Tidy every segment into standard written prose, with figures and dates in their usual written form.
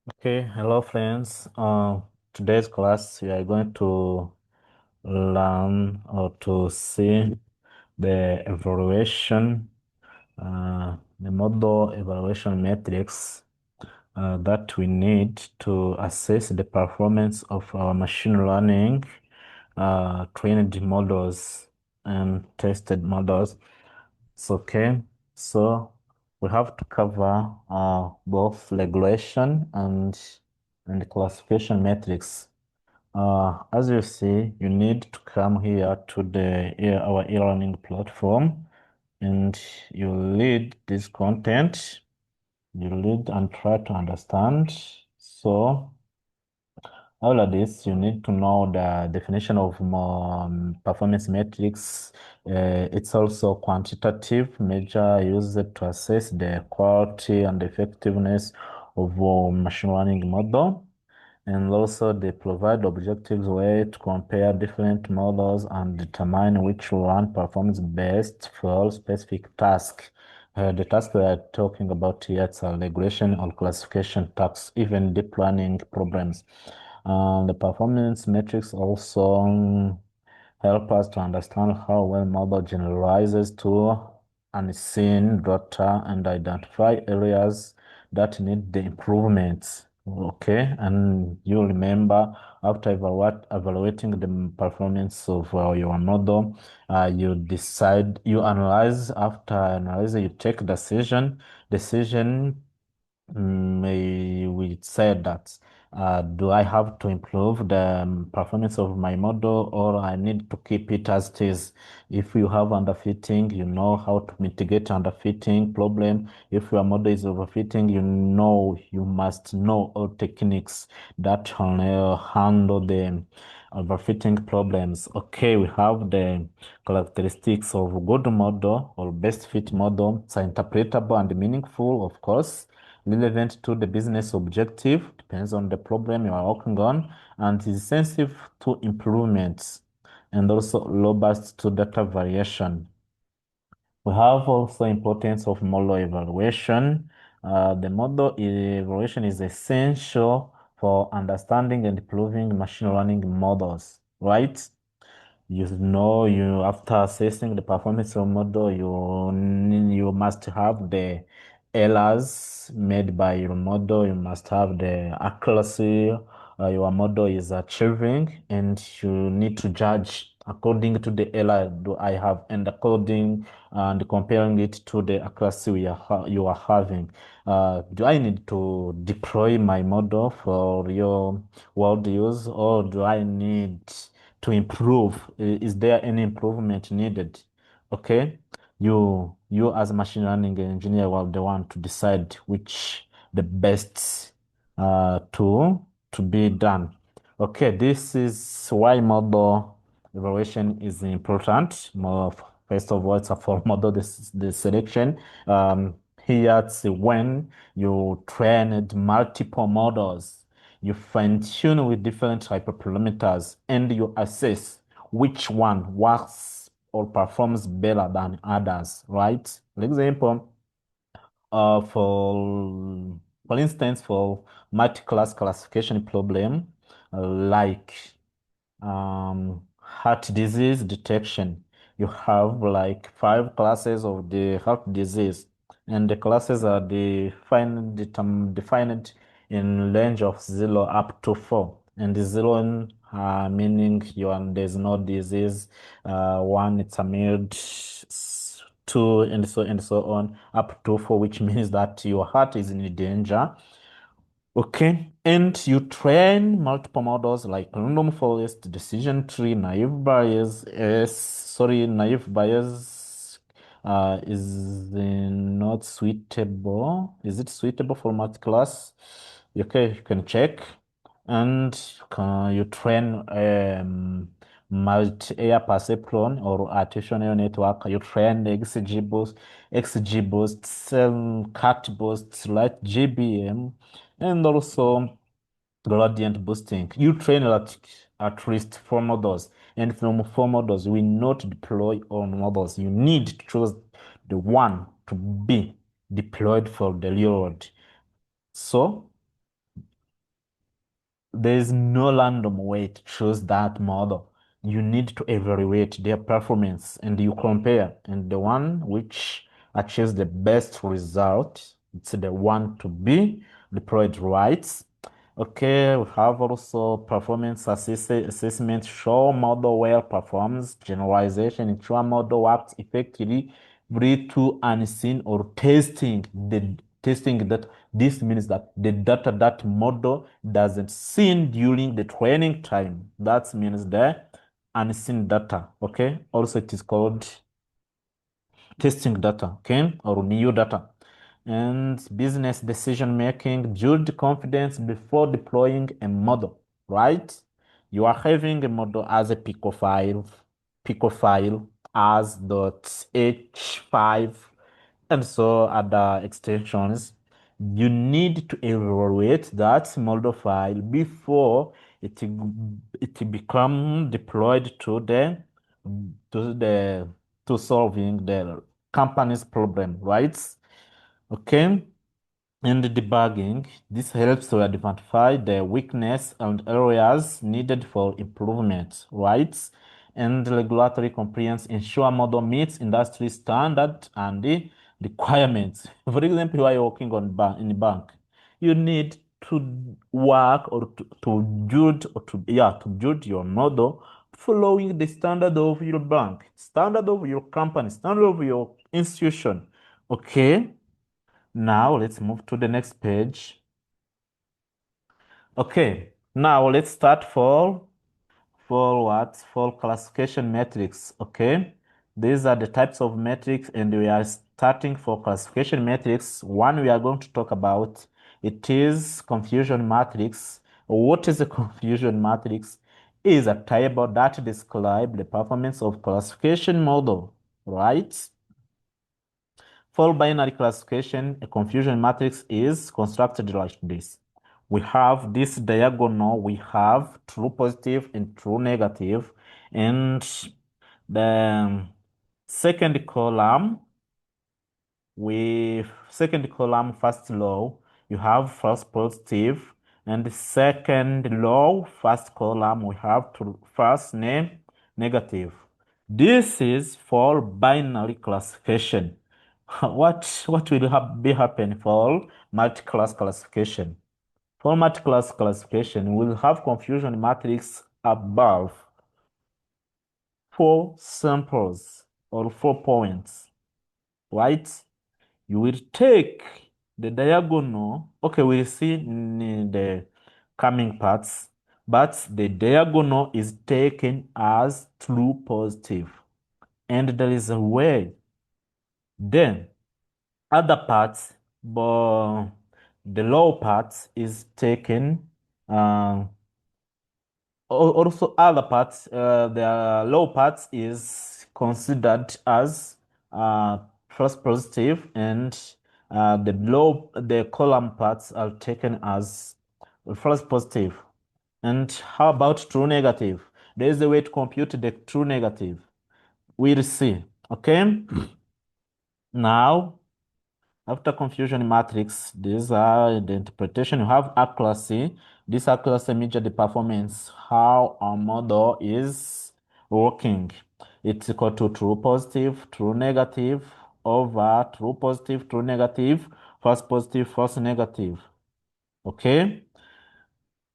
Okay, hello friends. Today's class we are going to learn or to see the evaluation, the model evaluation metrics that we need to assess the performance of our machine learning trained models and tested models. It's okay. So we have to cover both regression and classification metrics. As you see, you need to come here to our e-learning platform and you read this content. You read and try to understand. So all of this, you need to know the definition of performance metrics. It's also quantitative measure used to assess the quality and effectiveness of a machine learning model. And also they provide objective way to compare different models and determine which one performs best for specific task. The task we are talking about here is a regression or classification tasks, even deep learning problems. The performance metrics also help us to understand how well model generalizes to unseen data and identify areas that need the improvements. Okay, and you remember after evaluating the performance of your model, you analyze. After analyzing, you take decision. We said that do I have to improve the performance of my model or I need to keep it as it is? If you have underfitting, you know how to mitigate underfitting problem. If your model is overfitting, you must know all techniques that handle the overfitting problems. Okay, we have the characteristics of good model or best fit model. It's interpretable and meaningful, of course, relevant to the business objective, depends on the problem you are working on, and is sensitive to improvements and also robust to data variation. We have also importance of model evaluation. The model evaluation is essential for understanding and improving machine learning models, right? You after assessing the performance of model, you must have the errors made by your model. You must have the accuracy your model is achieving, and you need to judge according to the error do I have, and according and comparing it to the accuracy you are having. Do I need to deploy my model for real world use, or do I need to improve? Is there any improvement needed? Okay, you as a machine learning engineer will the one to decide which the best to be done. Okay, this is why model evaluation is important. First of all, it's a for model the selection. Here it's when you trained multiple models, you fine tune with different hyperparameters, and you assess which one works or performs better than others, right? For example, uh, for for instance, for multi-class classification problem, like heart disease detection. You have like five classes of the heart disease, and the classes are defined in range of 0 up to 4. And the 0 meaning there's no disease, one it's a mild, two and so on up to 4, which means that your heart is in danger. Okay, and you train multiple models like random forest, decision tree, naive bias is not suitable. Is it suitable for multi-class? Okay, you can check. And you train multi-air perceptron or artificial neural network. You train XGBoost, CatBoost, like GBM, and also gradient boosting. You train at least 4 models, and from 4 models, we not deploy all models. You need to choose the one to be deployed for the real world. So there is no random way to choose that model. You need to evaluate their performance and you compare. And the one which achieves the best result, it's the one to be deployed, right? Okay, we have also performance assessment, show model well performs, generalization, ensure model works effectively, read to unseen or testing that this means that the data that model doesn't see during the training time. That means the unseen data. Okay. Also, it is called testing data, okay, or new data. And business decision making, build confidence before deploying a model, right? You are having a model as a pico file as .h5, and so other extensions. You need to evaluate that model file before it, it become deployed to the to solving the company's problem, right? Okay. And debugging, this helps to identify the weakness and areas needed for improvement, right? And regulatory compliance, ensure model meets industry standard and the requirements. For example, you are working on in a bank, you need to work or to build or to build your model following the standard of your bank, standard of your company, standard of your institution. Okay. Now let's move to the next page. Okay, now let's start for what? For classification metrics. Okay, these are the types of metrics, and we are starting for classification metrics. One we are going to talk about it is confusion matrix. What is a confusion matrix? Is a table that describes the performance of classification model, right? For binary classification, a confusion matrix is constructed like this. We have this diagonal, we have true positive and true negative, and the second column, first row, you have first positive, and the second row, first column, we have first name negative. This is for binary classification. What will be happen for multi-class classification? For multi-class classification, we'll have confusion matrix above 4 samples or 4 points, right? You will take the diagonal. Okay, we'll see in the coming parts, but the diagonal is taken as true positive, and there is a way. Then other parts, but the low part is taken. Uh, Also, other parts, the low parts is considered as first positive, and the column parts are taken as first positive. And how about true negative? There is a way to compute the true negative. We'll see. Okay. Now, after confusion matrix, these are the interpretation. You have accuracy. This accuracy measures the performance, how our model is working. It's equal to true positive, true negative, over true positive, true negative, false positive, false negative. Okay?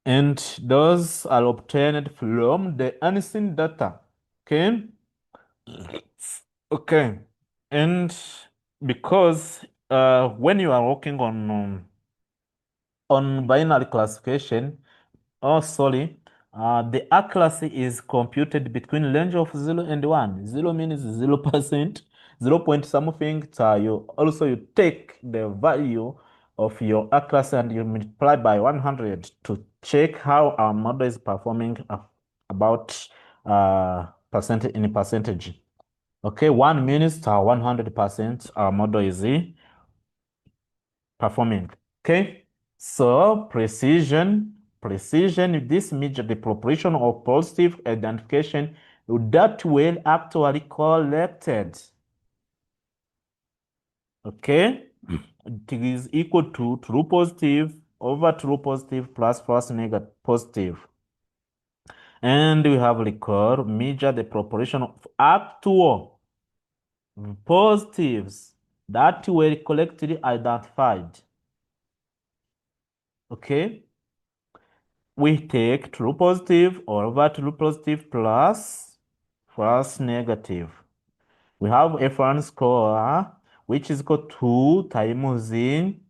And those are obtained from the unseen data. Okay? Okay. And because when you are working on binary classification, oh sorry, the accuracy is computed between range of 0 and 1. 0 means 0%, 0 point something. So you also you take the value of your accuracy and you multiply by 100 to check how our model is performing about percent in percentage. Okay, 1 means 100% our model is performing. Okay, so precision, this measures the proportion of positive identification that were actually collected. Okay, it is equal to true positive over true positive plus false negative positive. And we have recur, measure the proportion of actual positives that were collectively identified. Okay, we take true positive over true positive plus false negative. We have F1 score, which is equal to times in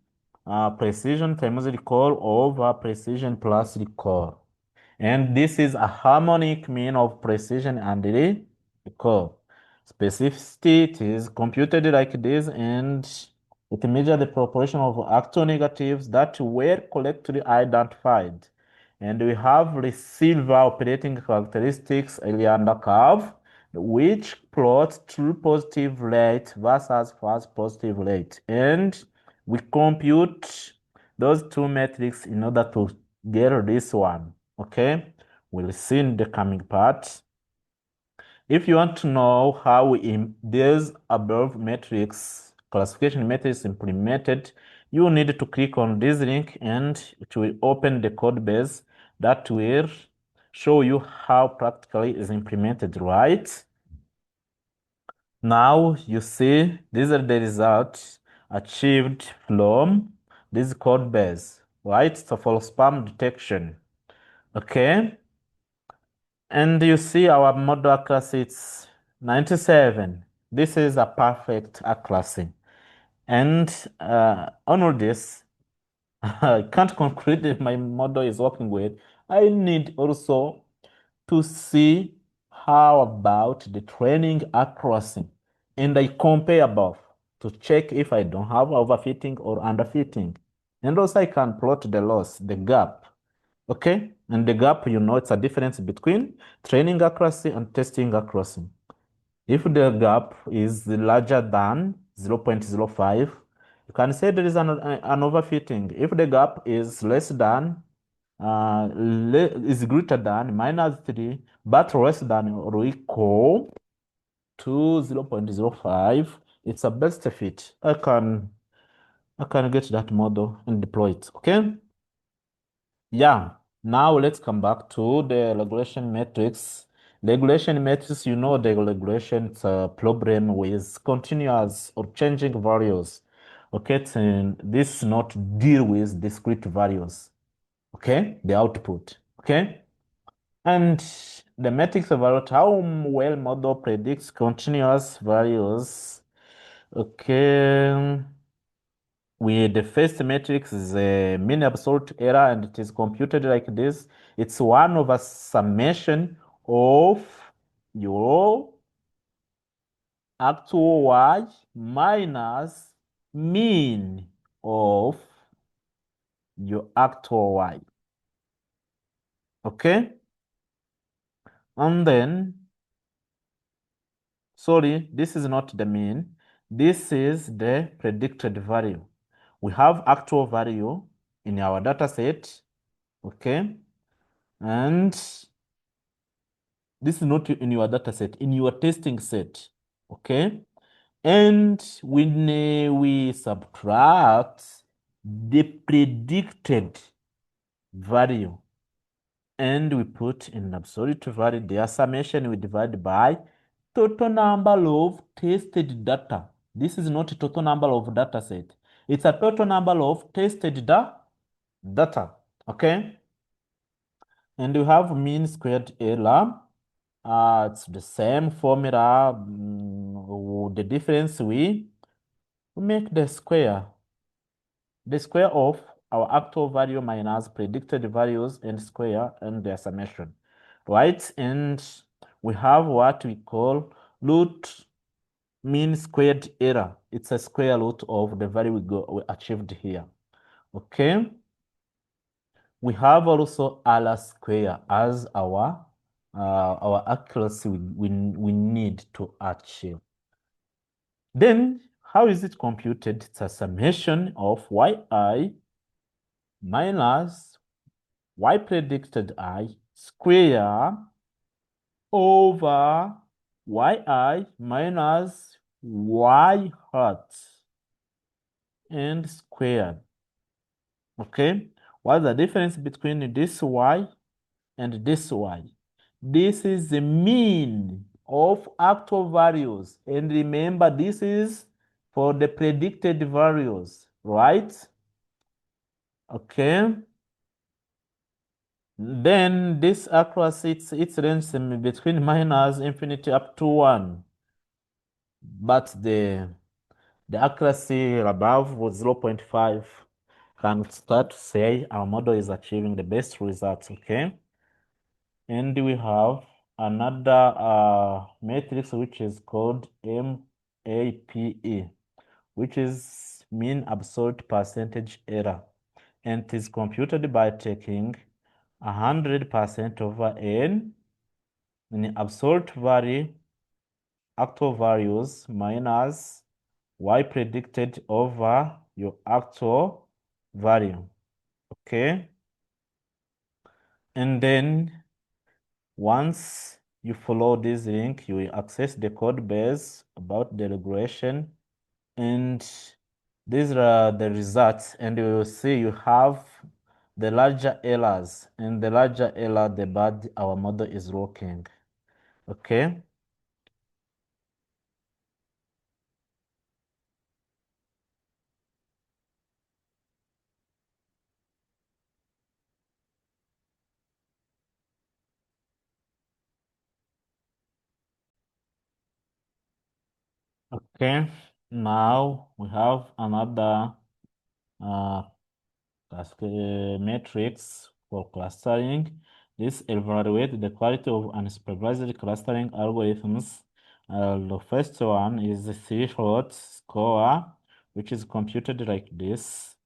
precision times recall over precision plus recall. And this is a harmonic mean of precision and recall. Specificity is computed like this, and it measures the proportion of actual negatives that were collectively identified. And we have receiver operating characteristics Elianda curve, which plots true positive rate versus false positive rate. And we compute those two metrics in order to get this one. Okay, we'll see in the coming part. If you want to know how these above metrics, classification metrics implemented, you need to click on this link and it will open the code base that will show you how practically is implemented, right? Now you see these are the results achieved from this code base, right? So for spam detection, okay? And you see our model accuracy, it's 97. This is a perfect accuracy. And on all this, I can't conclude if my model is working well. I need also to see how about the training accuracy. And I compare both to check if I don't have overfitting or underfitting. And also I can plot the loss, the gap. Okay, and the gap, it's a difference between training accuracy and testing accuracy. If the gap is larger than 0.05, you can say there is an overfitting. If the gap is less than, is greater than -3, but less than or equal to 0.05, it's a best fit. I can get that model and deploy it. Okay. Yeah, now let's come back to the regression metrics. Regression metrics, the regression is a problem with continuous or changing values. Okay, and this not deal with discrete values. Okay, the output. Okay, and the metrics about how well model predicts continuous values. Okay. The first matrix is a mean absolute error, and it is computed like this. It's 1 over summation of your actual y minus mean of your actual y. Okay? And then, sorry, this is not the mean. This is the predicted value. We have actual value in our data set. Okay? And this is not in your data set, in your testing set, okay? And when we subtract the predicted value and we put in absolute value, the summation we divide by total number of tested data. This is not a total number of data set. It's a total number of tested data, okay? And we have mean squared error. It's the same formula. The difference we make the square of our actual value minus predicted values and square and their summation, right? And we have what we call root mean squared error. It's a square root of the value we achieved here. Okay. We have also R square as our accuracy we need to achieve. Then, how is it computed? It's a summation of yi minus y predicted I square over yi minus y hat and squared. Okay, What's the difference between this y and this y? This is the mean of actual values. And remember, this is for the predicted values, right? Okay. Then this accuracy, it's range between minus infinity up to 1. But the accuracy above was 0.5. Can start to say our model is achieving the best results, okay? And we have another matrix which is called MAPE, which is mean absolute percentage error. And it is computed by taking 100% over n in absolute value, actual values minus y predicted over your actual value. Okay. And then once you follow this link, you will access the code base about the regression. And these are the results. And you will see you have the larger errors. And the larger error, the bad our model is working. Okay. Okay. Now we have another uh, metrics for clustering. This evaluates the quality of unsupervised clustering algorithms. The first one is the threshold score, which is computed like this.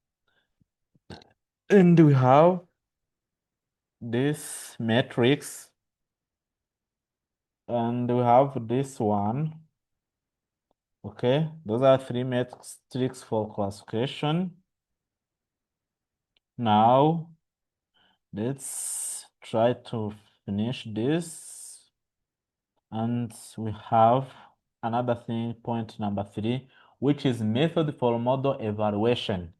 And we have this matrix, and we have this one. Okay, those are three metrics for classification. Now, let's try to finish this. And we have another thing, point number 3, which is method for model evaluation.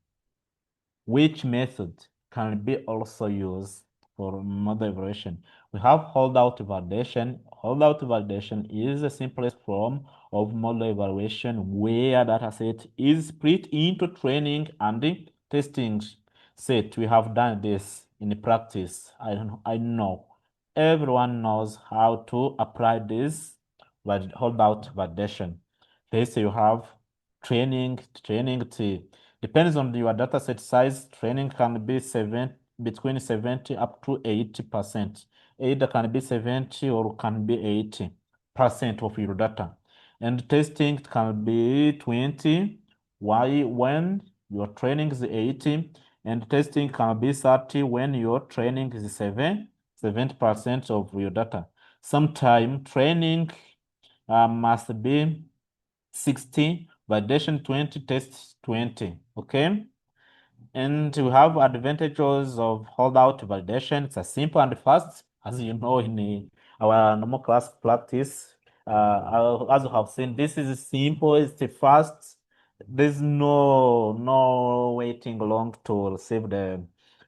Which method can be also used for model evaluation? We have holdout validation. Holdout validation is the simplest form of model evaluation where data set is split into training and testing set. We have done this in practice. I know everyone knows how to apply this holdout validation. First, you have training T. Depends on your data set size. Training can be between 70 up to 80%. Either can be 70 or can be 80% of your data. And testing can be 20. Why when your training is 80, and testing can be 30 when your training is 70% of your data. Sometime training must be 60, validation 20, test 20, okay? And we have advantages of holdout validation. It's a simple and fast, as you know in our normal class practice. As you have seen, this is simple, it's fast. There's no waiting long to receive the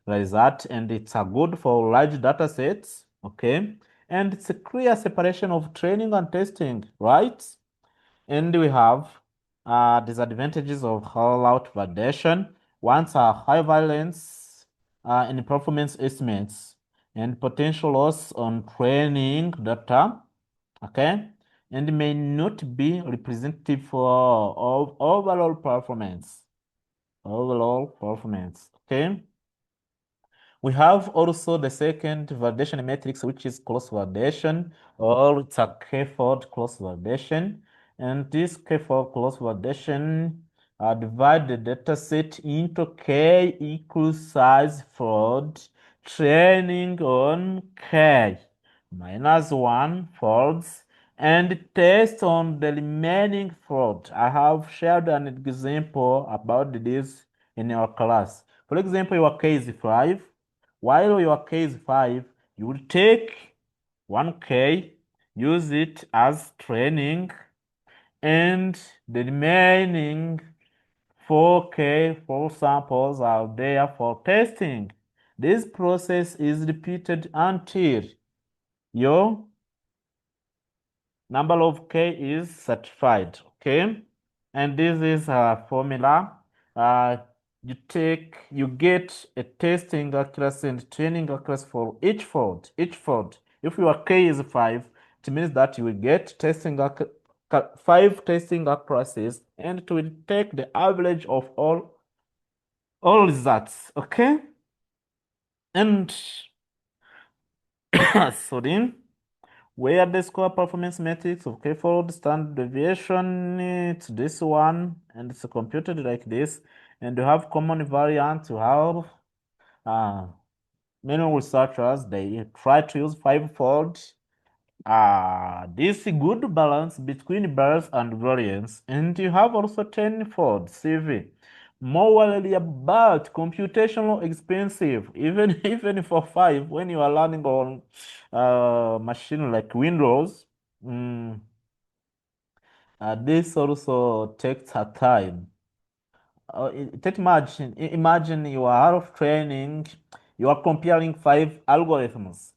result, and it's a good for large data sets, okay? And it's a clear separation of training and testing, right? And we have disadvantages of holdout validation. Once a high valence in performance estimates and potential loss on training data, okay, and may not be representative for overall performance. Overall performance, okay. We have also the second validation matrix, which is cross validation, or it's a k-fold cross validation. And this k-fold cross validation divide the data set into k equals size fold, training on k minus 1 folds, and test on the remaining fold. I have shared an example about this in your class. For example, your k is 5. While your k is 5, you will take 1k, use it as training, and the remaining 4k, 4 samples are there for testing. This process is repeated until your number of k is satisfied, okay? And this is a formula. You get a testing accuracy and training accuracy for each fold. If your k is 5, it means that you will get 5 testing accuracies, and it will take the average of all results, okay? And sorry, where the score performance metrics of k-fold standard deviation, it's this one, and it's computed like this. And you have common variance. You have many researchers, they try to use 5-fold. This good balance between bias and variance. And you have also 10-fold CV. More really about computational expensive, even for 5 when you are learning on machine like Windows. This also takes a time. Imagine you are out of training, you are comparing 5 algorithms,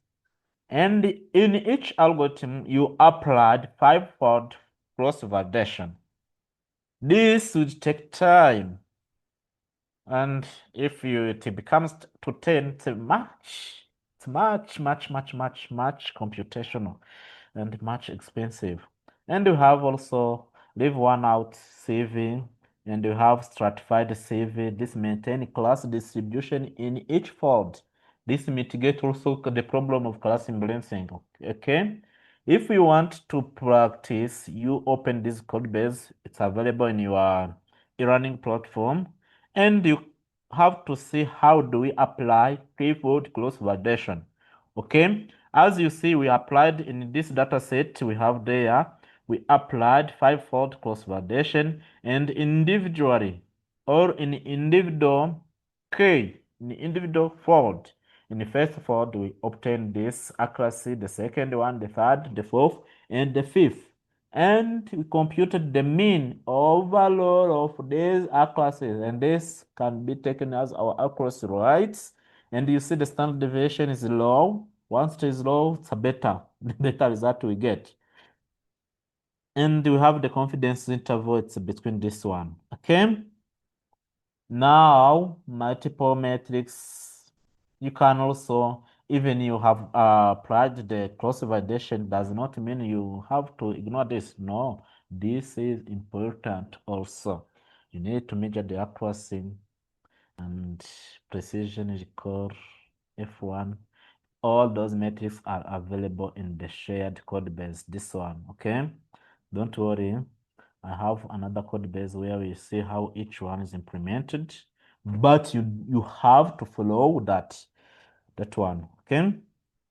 and in each algorithm you applied 5-fold cross validation. This would take time, and if it becomes to 10, it's much computational and much expensive. And you have also leave one out CV, and you have stratified CV. This maintain class distribution in each fold. This mitigate also the problem of class imbalancing. Okay. If you want to practice, you open this code base. It's available in your e-learning platform, and you have to see how do we apply three-fold cross validation. Okay, as you see, we applied in this data set we have there, we applied 5-fold cross validation, and individually or in individual fold. In the first fold, we obtain this accuracy, the second one, the third, the fourth, and the fifth. And we computed the mean overload of these accuracies, and this can be taken as our accuracy, right? And you see the standard deviation is low. Once it is low, it's a better, the better result we get. And we have the confidence interval, it's between this one, okay? Now, multiple metrics, you can also, even you have applied the cross validation, does not mean you have to ignore this. No, this is important also. You need to measure the accuracy and precision, recall, F1. All those metrics are available in the shared code base, this one, okay? Don't worry. I have another code base where we see how each one is implemented, but you have to follow that one, okay?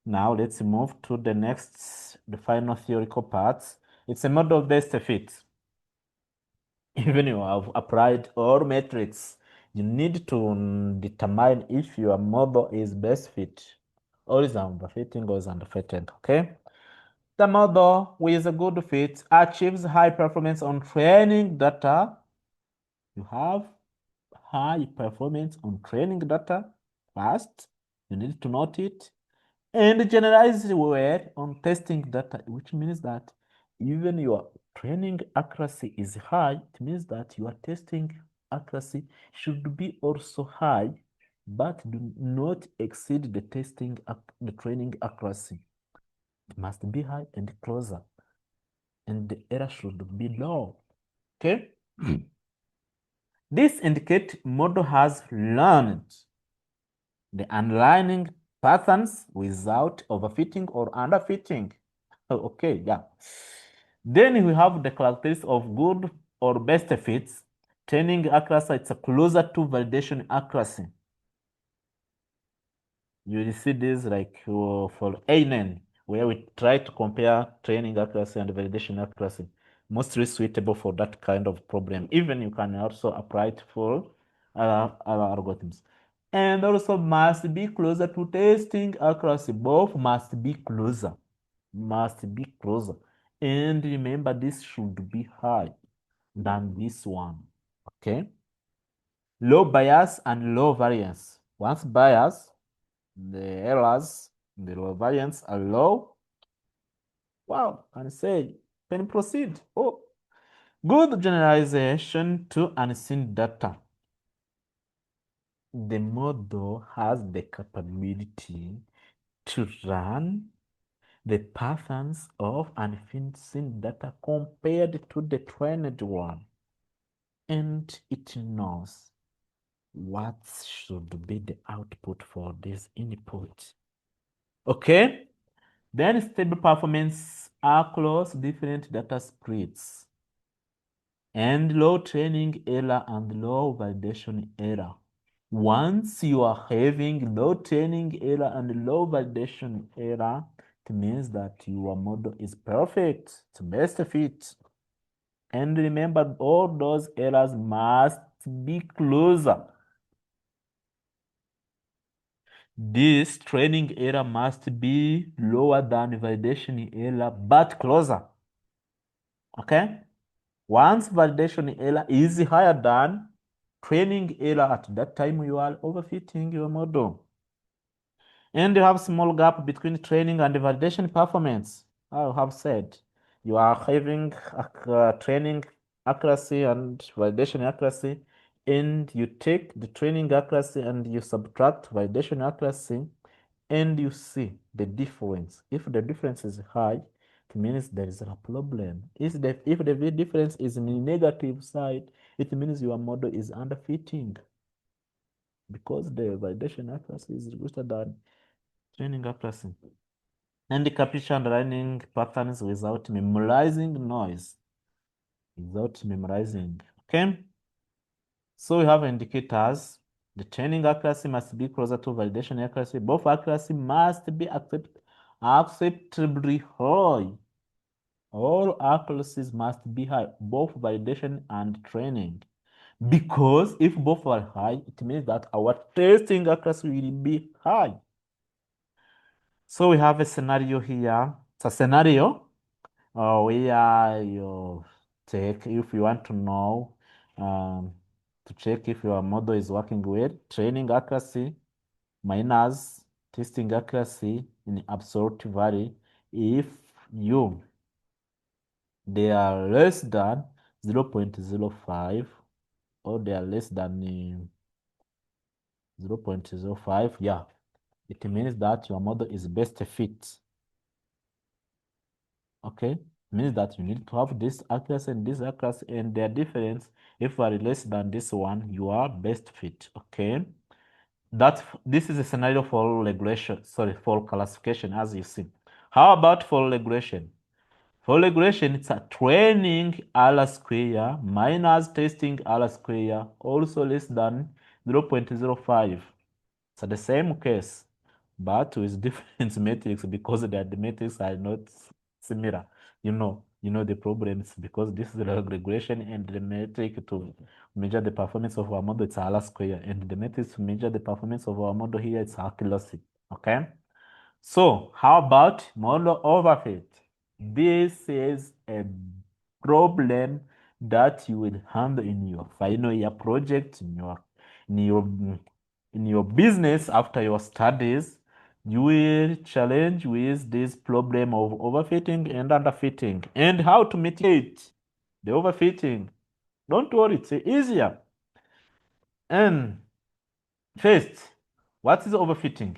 Now let's move to the final theoretical parts. It's a model-based fit. Even you have applied all metrics, you need to determine if your model is best fit or is underfitting or is underfitted, okay? The model with a good fit achieves high performance on training data. You have high performance on training data fast. You need to note it. And generalized well on testing data, which means that even your training accuracy is high, it means that your testing accuracy should be also high, but do not exceed the training accuracy. It must be high and closer, and the error should be low. Okay? This indicates model has learned the underlying patterns without overfitting or underfitting. Okay, yeah. Then we have the characteristics of good or best fits. Training accuracy, it's closer to validation accuracy. You will see this like for ANN, where we try to compare training accuracy and validation accuracy. Mostly suitable for that kind of problem. Even you can also apply it for other algorithms. And also must be closer to testing accuracy. Both must be closer. Must be closer. And remember, this should be high than this one. Okay? Low bias and low variance. Once bias, the errors, the low variance are low. Wow, and say, can proceed. Oh, good generalization to unseen data. The model has the capability to run the patterns of unseen data compared to the trained one. And it knows what should be the output for this input. Okay? Then stable performance across different data splits and low training error and low validation error. Once you are having low training error and low validation error, it means that your model is perfect, it's best fit. And remember, all those errors must be closer. This training error must be lower than validation error, but closer. Okay? Once validation error is higher than training error, at that time you are overfitting your model. And you have small gap between training and validation performance. I have said you are having training accuracy and validation accuracy, and you take the training accuracy and you subtract validation accuracy, and you see the difference. If the difference is high, it means there is a problem. If the difference is in the negative side, it means your model is underfitting because the validation accuracy is greater than training accuracy. And the capture underlining patterns without memorizing noise. Without memorizing. Okay? So we have indicators. The training accuracy must be closer to validation accuracy. Both accuracy must be acceptably high. All accuracies must be high, both validation and training. Because if both are high, it means that our testing accuracy will be high. So we have a scenario here. It's a scenario where you check if you want to know to check if your model is working well. Training accuracy minus testing accuracy in absolute value. If you they are less than 0.05 or they are less than 0.05, yeah, it means that your model is best fit. Okay, it means that you need to have this accuracy and this accuracy, and their difference. If you are less than this one, you are best fit. Okay, this is a scenario for regression. Sorry, for classification, as you see. How about for regression? For regression, it's a training R square minus testing R square, also less than 0.05. So the same case, but with different metrics because the metrics are not similar. You know the problems because this is a regression and the metric to measure the performance of our model it's R square, and the metric to measure the performance of our model here it's accuracy. Okay. So how about model overfit? This is a problem that you will handle in your final year project, in your in your business after your studies. You will challenge with this problem of overfitting and underfitting and how to mitigate the overfitting. Don't worry, it's easier. And first, what is overfitting?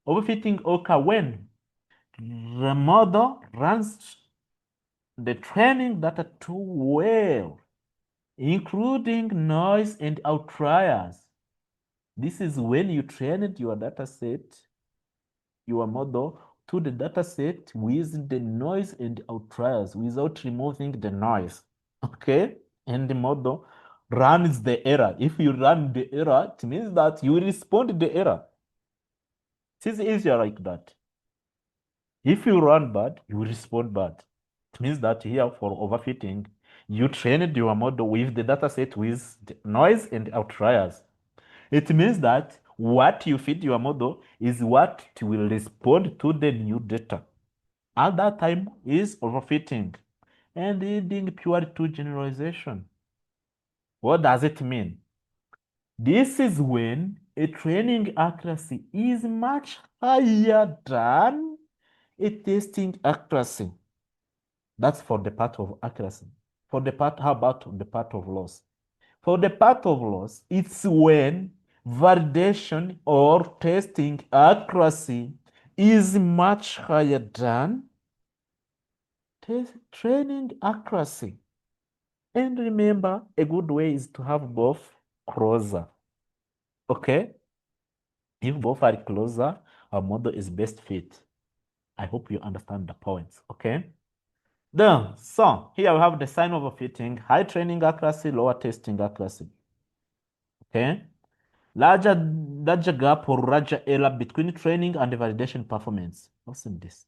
Overfitting occurs when the model runs the training data too well, including noise and outliers. This is when you trained your data set, your model, to the data set with the noise and outliers without removing the noise. Okay? And the model runs the error. If you run the error, it means that you respond to the error. It is easier like that. If you run bad, you respond bad. It means that here for overfitting, you trained your model with the dataset with the noise and outliers. It means that what you feed your model is what it will respond to the new data. At that time is overfitting and leading purely to generalization. What does it mean? This is when a training accuracy is much higher than a testing accuracy. That's for the part of accuracy. For the part, how about the part of loss? For the part of loss, it's when validation or testing accuracy is much higher than training accuracy. And remember, a good way is to have both closer. Okay? If both are closer, our model is best fit. I hope you understand the points. Okay? Then, so here we have the sign of fitting, high training accuracy, lower testing accuracy. Okay? Larger gap or larger error between training and validation performance. Listen this.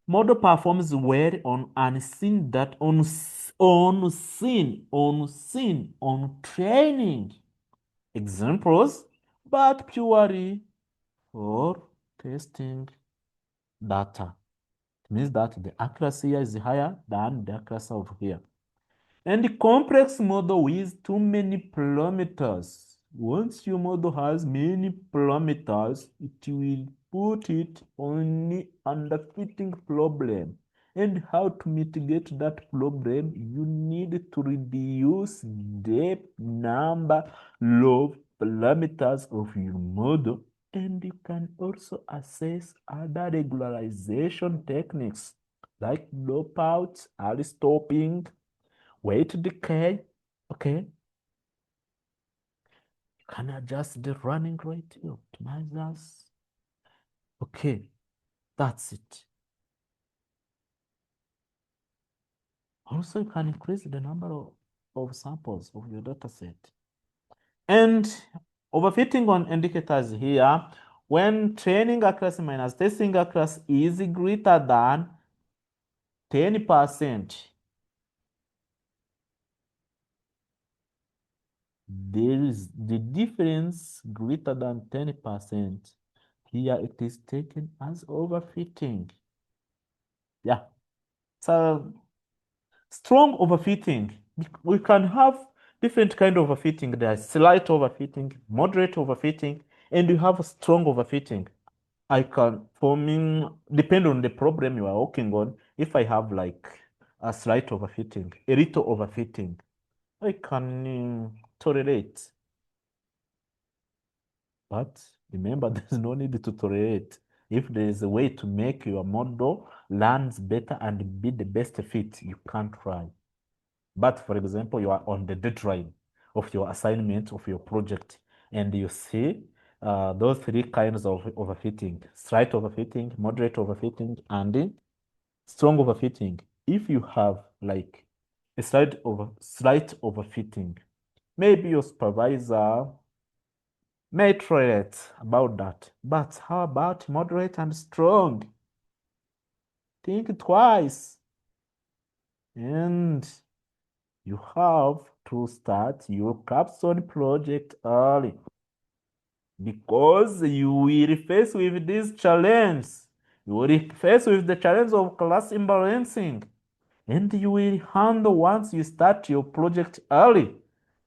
Model performs well on unseen that on training examples, but purely for testing data. It means that the accuracy here is higher than the accuracy of here. And the complex model with too many parameters. Once your model has many parameters, it will put it only under fitting problem. And how to mitigate that problem? You need to reduce the number of parameters of your model. And you can also assess other regularization techniques like dropouts, early stopping, weight decay. Okay, you can adjust the running rate, optimizers. Okay, that's it. Also, you can increase the number of samples of your data set. And overfitting on indicators here, when training accuracy minus testing accuracy is greater than 10%, there is the difference greater than 10%. Here it is taken as overfitting. Yeah. So strong overfitting. We can have different kind of overfitting. There's slight overfitting, moderate overfitting, and you have strong overfitting. I can, for me, depend on the problem you are working on. If I have like a slight overfitting, a little overfitting, I can tolerate. But remember, there's no need to tolerate. If there is a way to make your model learns better and be the best fit, you can try. But for example, you are on the deadline of your assignment of your project, and you see those three kinds of overfitting: slight overfitting, moderate overfitting, and strong overfitting. If you have like a slight overfitting, maybe your supervisor may tolerate about that. But how about moderate and strong? Think twice. And you have to start your capstone project early because you will face with this challenge. You will face with the challenge of class imbalancing, and you will handle once you start your project early.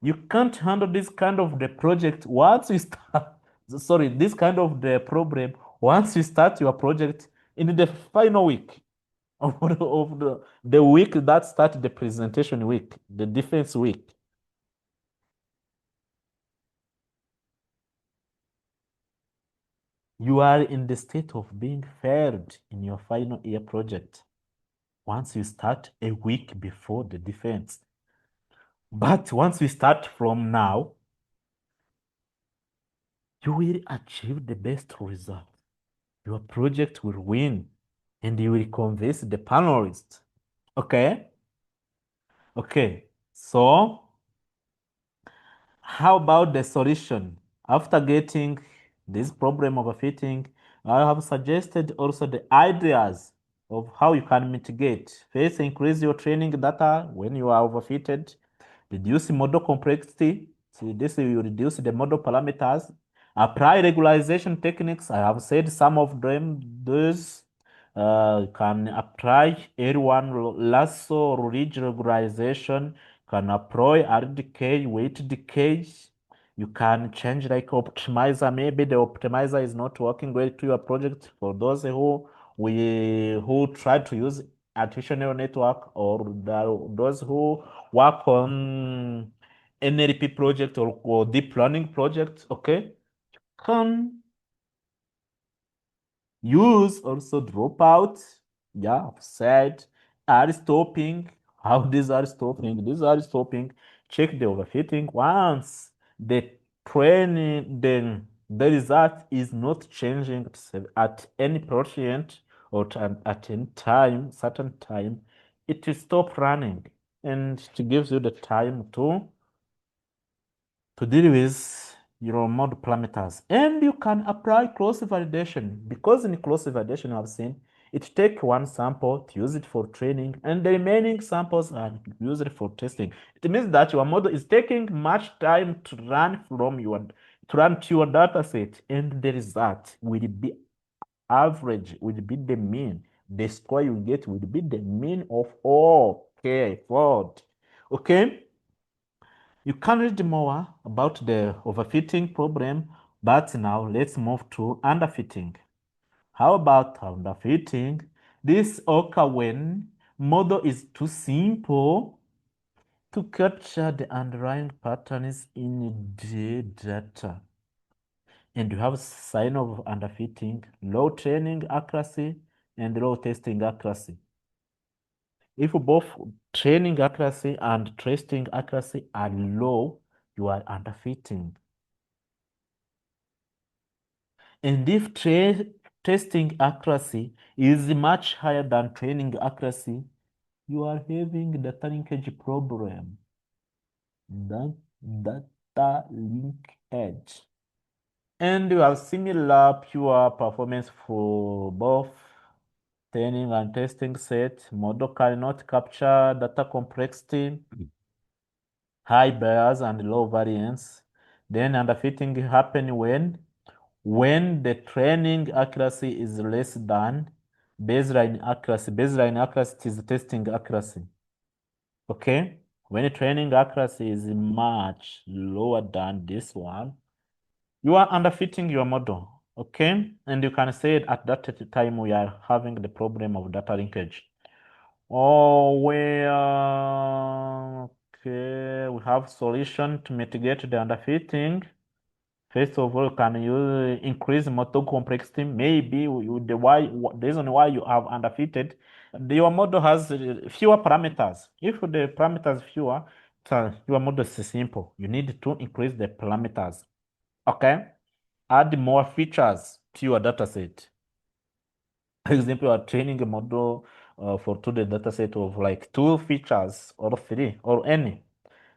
You can't handle this kind of the project once you start, sorry, this kind of the problem once you start your project in the final week of the week that starts the presentation week, the defense week. You are in the state of being failed in your final year project once you start a week before the defense. But once we start from now, you will achieve the best result. Your project will win and you will convince the panelists. Okay? Okay. So, how about the solution? After getting this problem overfitting, I have suggested also the ideas of how you can mitigate. First, increase your training data when you are overfitted. Reduce model complexity. See, this will reduce the model parameters. Apply regularization techniques. I have said some of them. Those can apply L1 lasso ridge regularization, can apply R decay, weight decay, You can change like optimizer. Maybe the optimizer is not working well to your project. For those who try to use artificial neural network, or those who work on NLP project, or deep learning project, okay, can use also dropout. Yeah, I've said are stopping. How these are stopping? These are stopping. Check the overfitting. Once the training, then the result is not changing at any percent, or at any time, certain time, it will stop running, and it gives you the time to deal with your model parameters. And you can apply cross validation, because in cross validation I've seen it take one sample to use it for training, and the remaining samples are used for testing. It means that your model is taking much time to run to your data set, and the result will be average, will be the mean. The score you get will be the mean of all. Okay, Ford. Okay. You can read more about the overfitting problem, but now let's move to underfitting. How about underfitting? This occurs when model is too simple to capture the underlying patterns in the data. And you have sign of underfitting, low training accuracy and low testing accuracy. If both training accuracy and testing accuracy are low, you are underfitting. And if testing accuracy is much higher than training accuracy, you are having data linkage problem. That data linkage. And you have similar pure performance for both training and testing set. Model cannot capture data complexity, high bias and low variance. Then underfitting happen when the training accuracy is less than baseline accuracy. Baseline accuracy is testing accuracy. Okay? When training accuracy is much lower than this one, you are underfitting your model. Okay? And you can say at that time we are having the problem of data linkage. Oh, okay, we have solution to mitigate the underfitting. First of all, can you increase model complexity? Maybe the reason why you have underfitted, your model has fewer parameters. If the parameters fewer, your model is simple. You need to increase the parameters. Okay? Add more features to your dataset. For example, you are training a model for the dataset of like 2 features or 3 or any,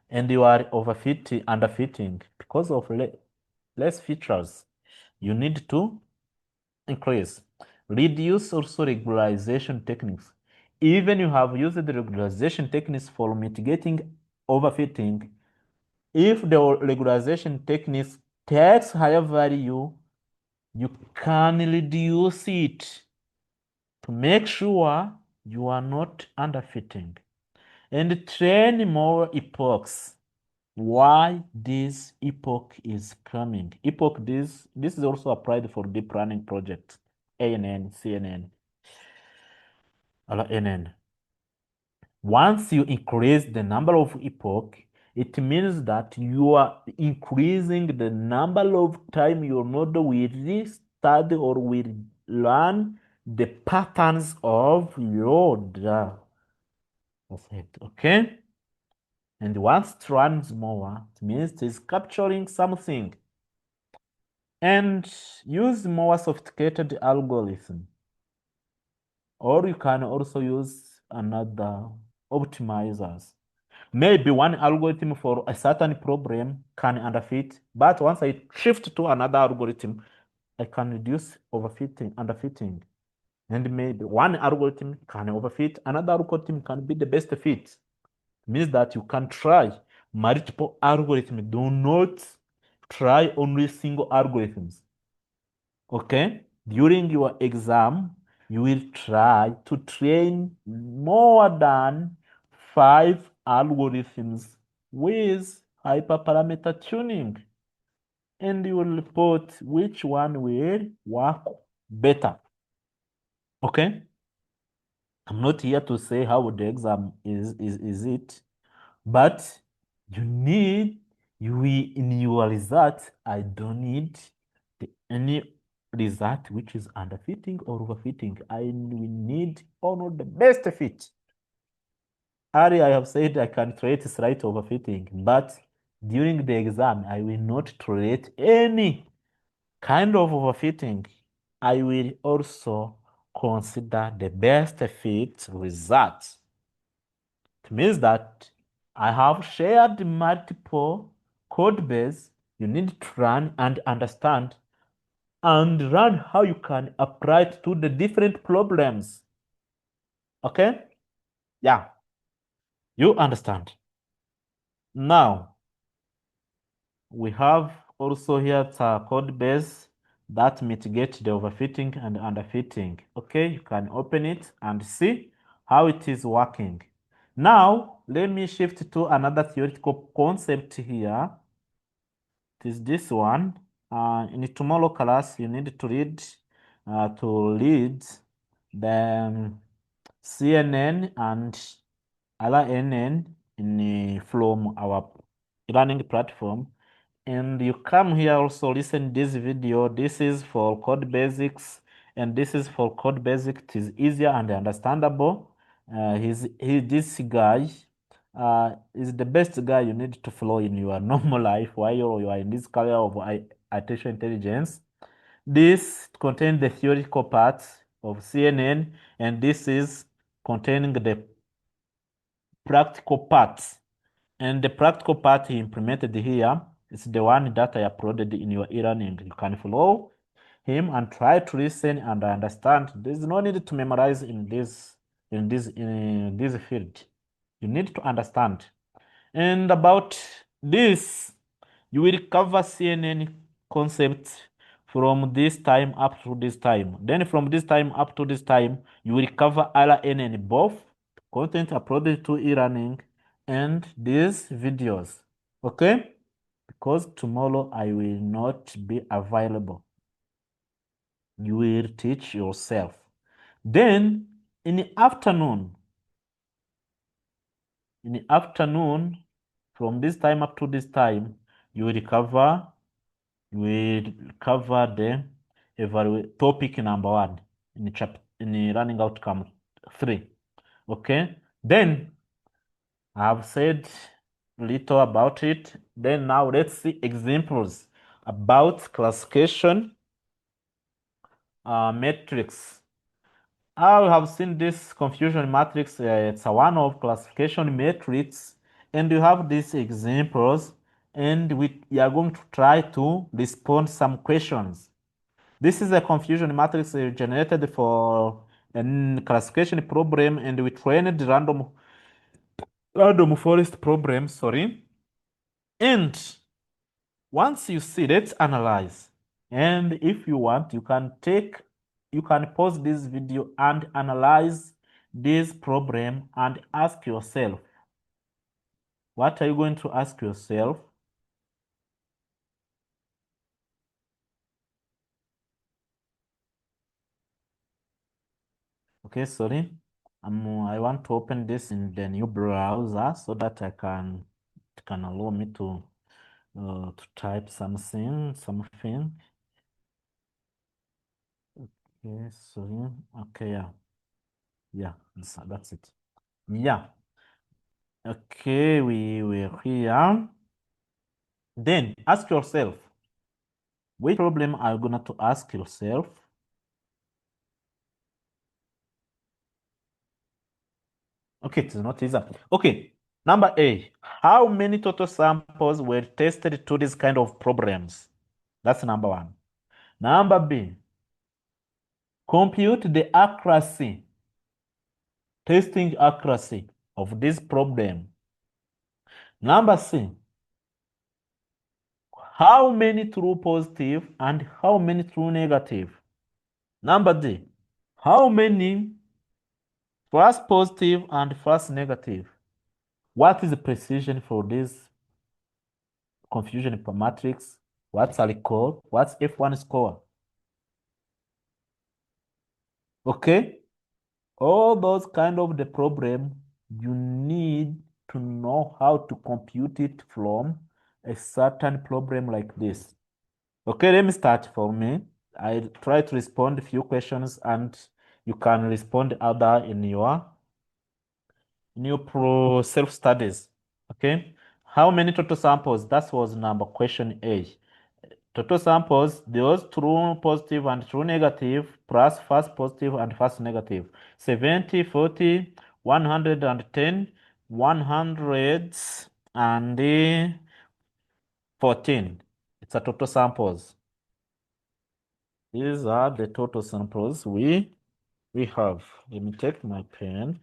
and you are underfitting because of less features. You need to increase. Reduce also regularization techniques. Even you have used the regularization techniques for mitigating overfitting, if the regularization techniques takes higher value, you can reduce it to make sure you are not underfitting, and train more epochs. Why this epoch is coming? Epoch, this is also applied for deep learning projects, ANN, CNN, or NN. Once you increase the number of epoch, it means that you are increasing the number of time your model will study or will learn the patterns of your data. Okay? And once it runs more, it means it is capturing something. And use more sophisticated algorithm. Or you can also use another optimizers. Maybe one algorithm for a certain problem can underfit, but once I shift to another algorithm, I can reduce underfitting. And maybe one algorithm can overfit, another algorithm can be the best fit. Means that you can try multiple algorithms. Do not try only single algorithms. Okay? During your exam, you will try to train more than 5 algorithms with hyperparameter tuning. and you will report which one will work better. Okay? I'm not here to say how the exam is it, but in your result, I don't need any result which is underfitting or overfitting. We need only the best fit. Earlier, I have said I can tolerate slight overfitting, but during the exam, I will not tolerate any kind of overfitting. I will also consider the best fit result. It means that I have shared multiple code base you need to run and understand and learn how you can apply it to the different problems. Okay? Yeah, you understand. Now, we have also here the code base that mitigate the overfitting and underfitting. Okay, you can open it and see how it is working. Now, let me shift to another theoretical concept here. It is this one. In tomorrow class, you need to read the CNN and RNN from our learning platform. And you come here also listen this video. This is for code basics, and this is for code basic. It is easier and understandable. This guy is the best guy you need to follow in your normal life while you are in this career of artificial intelligence. This contains the theoretical part of CNN, and this is containing the practical parts. And the practical part he implemented here is the one that I uploaded in your e-learning. You can follow him and try to listen and understand. There's no need to memorize in this field. You need to understand. And about this, you will cover CNN concepts from this time up to this time. Then from this time up to this time, you will cover RNN, both content uploaded to e-learning and these videos. Okay? Because tomorrow I will not be available. You will teach yourself. Then in the afternoon, from this time up to this time, you will cover the topic number 1 in the learning outcome 3. Okay, then I have said little about it. Then now let's see examples about classification matrix. I have seen this confusion matrix. It's a one of classification matrix, and you have these examples, and we are going to try to respond some questions. This is a confusion matrix generated for a classification problem, and we trained random forest problem. Sorry, and once you see, let's analyze. And if you want, you can pause this video and analyze this problem and ask yourself, what are you going to ask yourself? Okay, sorry. I want to open this in the new browser so that it can allow me to type something. Okay, sorry. Okay, yeah, that's it. Yeah. Okay, we're here. Then ask yourself, which problem are you gonna to ask yourself? Okay, it's not easy. Okay, number A, how many total samples were tested to this kind of problems? That's number 1. Number B, compute the testing accuracy of this problem. Number C, how many true positive and how many true negative? Number D, how many false positive and false negative? What is the precision for this confusion matrix? What's a recall? What's F1 score? Okay? All those kind of the problem, you need to know how to compute it from a certain problem like this. Okay, let me start for me. I try to respond a few questions and you can respond other in your pro self-studies. Okay. How many total samples? That was number question A. Total samples, those true positive and true negative, plus false positive and false negative. 70, 40, 110, 114. It's a total samples. These are the total samples we have. Let me take my pen.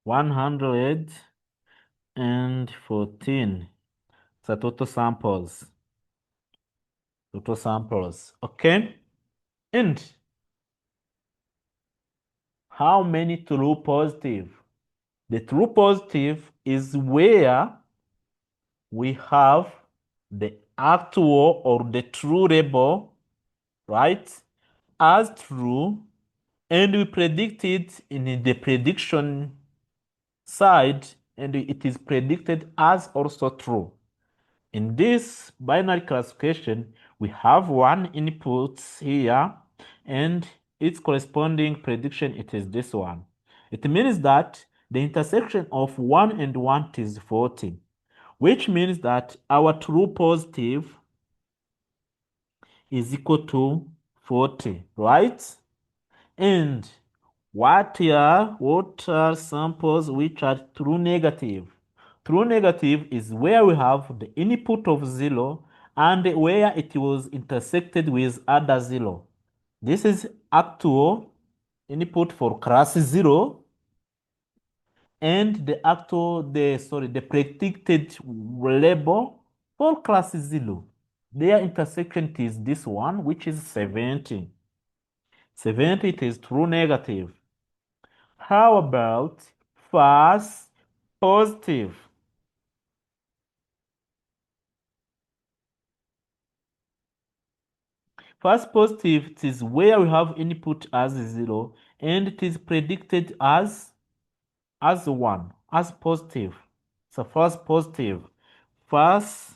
114. It's a total samples. Total samples. Okay. And how many true positive? The true positive is where we have the actual or the true label, right, as true, and we predict it in the prediction side, and it is predicted as also true. In this binary classification, we have one input here, and its corresponding prediction, it is this one. It means that the intersection of 1 and 1 is 40, which means that our true positive is equal to 40, right? And what are samples which are true negative? True negative is where we have the input of 0 and where it was intersected with other 0. This is actual input for class 0 and the predicted label for class 0. Their intersection is this one, which is 70. 70 it is true negative. How about false positive? False positive it is where we have input as 0 and it is predicted as 1, as positive. So false positive. False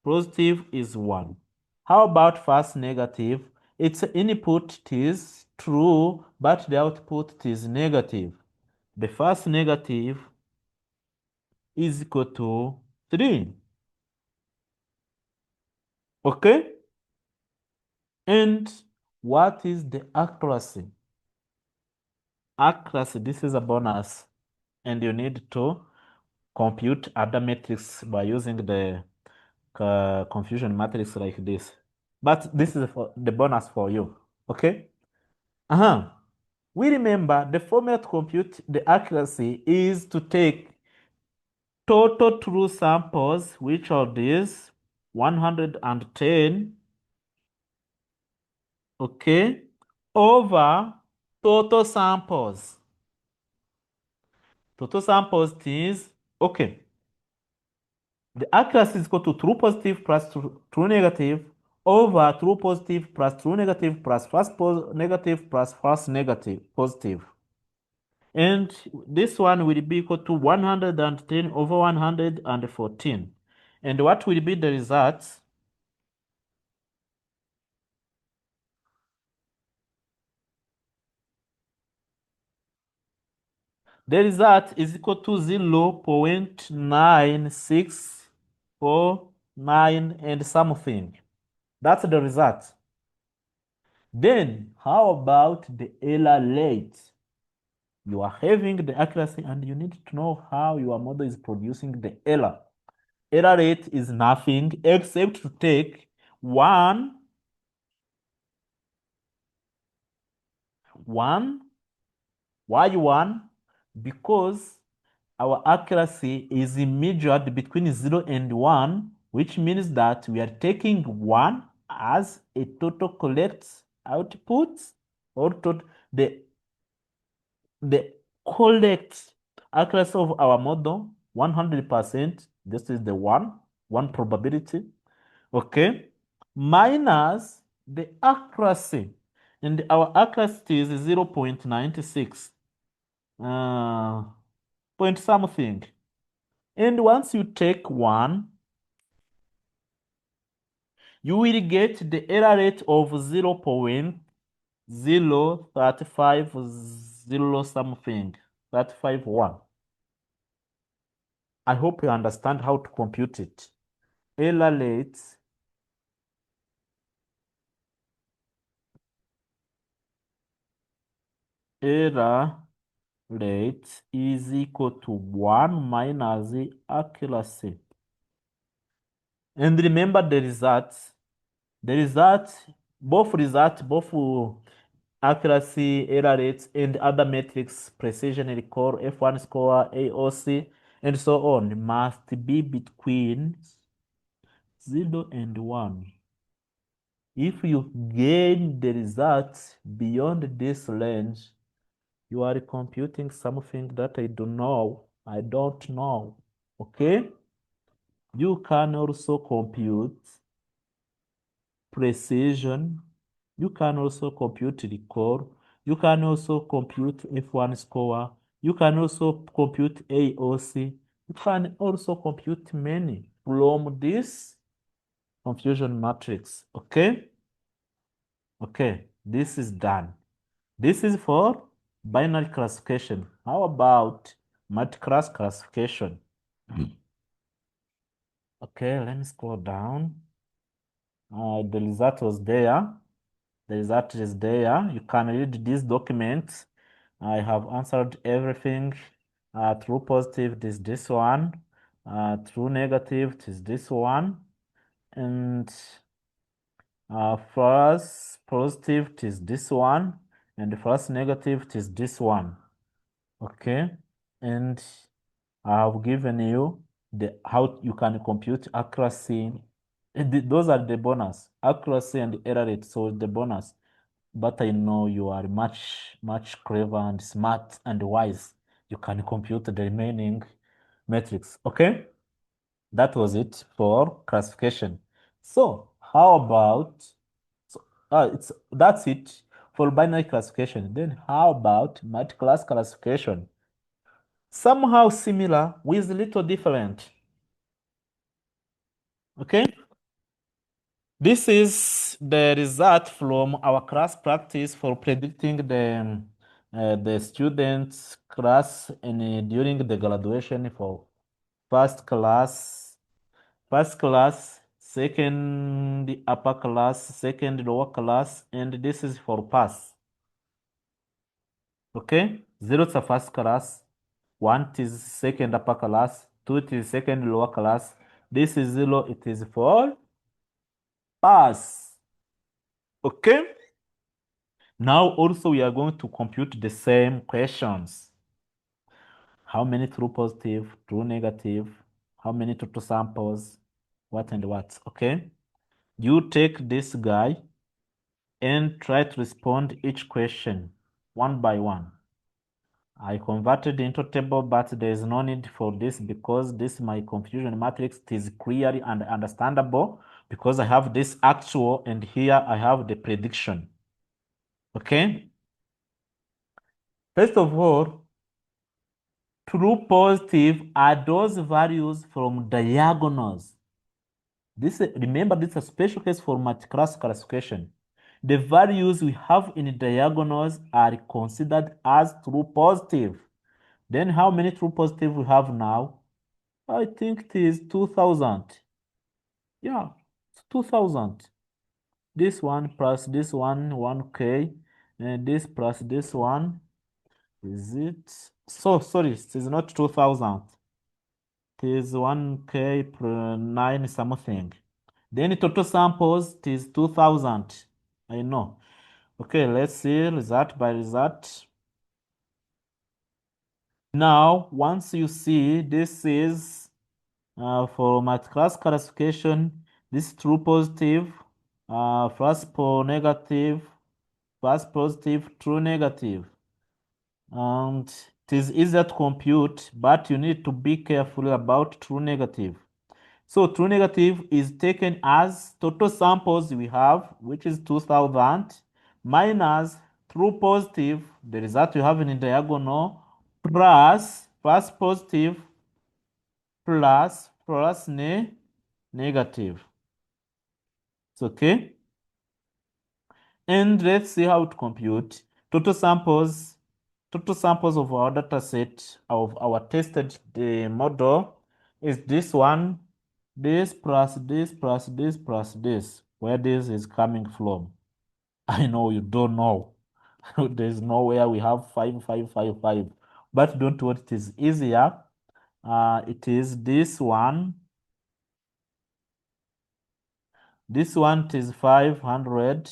positive is 1. How about false negative? Its input is true, but the output is negative. The false negative is equal to 3. Okay? And what is the accuracy? Accuracy, this is a bonus. And you need to compute other metrics by using the confusion matrix like this. But this is for the bonus for you. Okay? We remember the formula to compute the accuracy is to take total true samples, which are these 110, okay, over total samples. Total samples is, okay, the accuracy is equal to true positive plus true negative over true positive plus true negative plus false negative plus false negative positive. And this one will be equal to 110 over 114. And what will be the results? The result is equal to 0.9649 and something. That's the result. Then, how about the error rate? You are having the accuracy and you need to know how your model is producing the error. Error rate is nothing except to take one y1 because our accuracy is measured between 0 and 1, which means that we are taking 1 as a total correct output or the correct accuracy of our model 100%, this is the one probability, okay, minus the accuracy, and our accuracy is 0.96 point something. And once you take 1, you will get the error rate of 0.0350 something, 351. I hope you understand how to compute it. Error rate is equal to 1 minus the accuracy. And remember the results. The results, both accuracy, error rates, and other metrics, precision, recall, F1 score, AOC, and so on, must be between 0 and 1. If you gain the results beyond this range, you are computing something that I don't know. Okay? You can also compute precision. You can also compute recall. You can also compute F1 score. You can also compute AOC. You can also compute many from this confusion matrix. Okay? Okay, this is done. This is for binary classification. How about multiclass classification? Okay, let me scroll down. The result was there. The result is there. You can read this document. I have answered everything. True positive, it is this one. True negative, it is this one. And false positive, it is this one. And false negative, it is this one. Okay. And I have given you the how you can compute accuracy. Those are the bonus, accuracy and error rate. So the bonus. But I know you are much clever and smart and wise. You can compute the remaining metrics. Okay, that was it for classification. So how about that's it for binary classification. Then how about multi-class classification? Somehow similar with little different. Okay, this is the result from our class practice for predicting the students' class during the graduation for first class, second upper class, second lower class, and this is for pass. Okay, 0 is the first class, 1 is second upper class, 2 is second lower class. This is 0, it is for pass. Okay. Now also we are going to compute the same questions. How many true positive, true negative, how many total samples, what and what, okay? You take this guy and try to respond each question one by one. I converted into table, but there is no need for this because this my confusion matrix is clearly and understandable because I have this actual and here I have the prediction. Okay? First of all, true positive are those values from diagonals. Remember, this is a special case for multi-class classification. The values we have in diagonals are considered as true positive. Then how many true positive we have now? I think it is 2000. Yeah, it's 2000. This one plus this one, 1K, and this plus this one. Is it? So, sorry, it is not 2000. It is 1K per 9 something. Then total samples, it is 2000. I know. Okay, let's see result by result. Now, once you see this is for my class classification, this true positive, false positive, true negative. And It is easier to compute, but you need to be careful about true negative. So true negative is taken as total samples we have, which is 2000, minus true positive, the result you have in the diagonal, plus positive, plus negative. It's okay. And let's see how to compute total samples. Total samples of our data set of our tested model is this one, this plus this plus this plus this, where this is coming from. I know you don't know. There's nowhere we have 5, 5, 5, 5. But don't worry, it is easier. It is this one. This one is 500.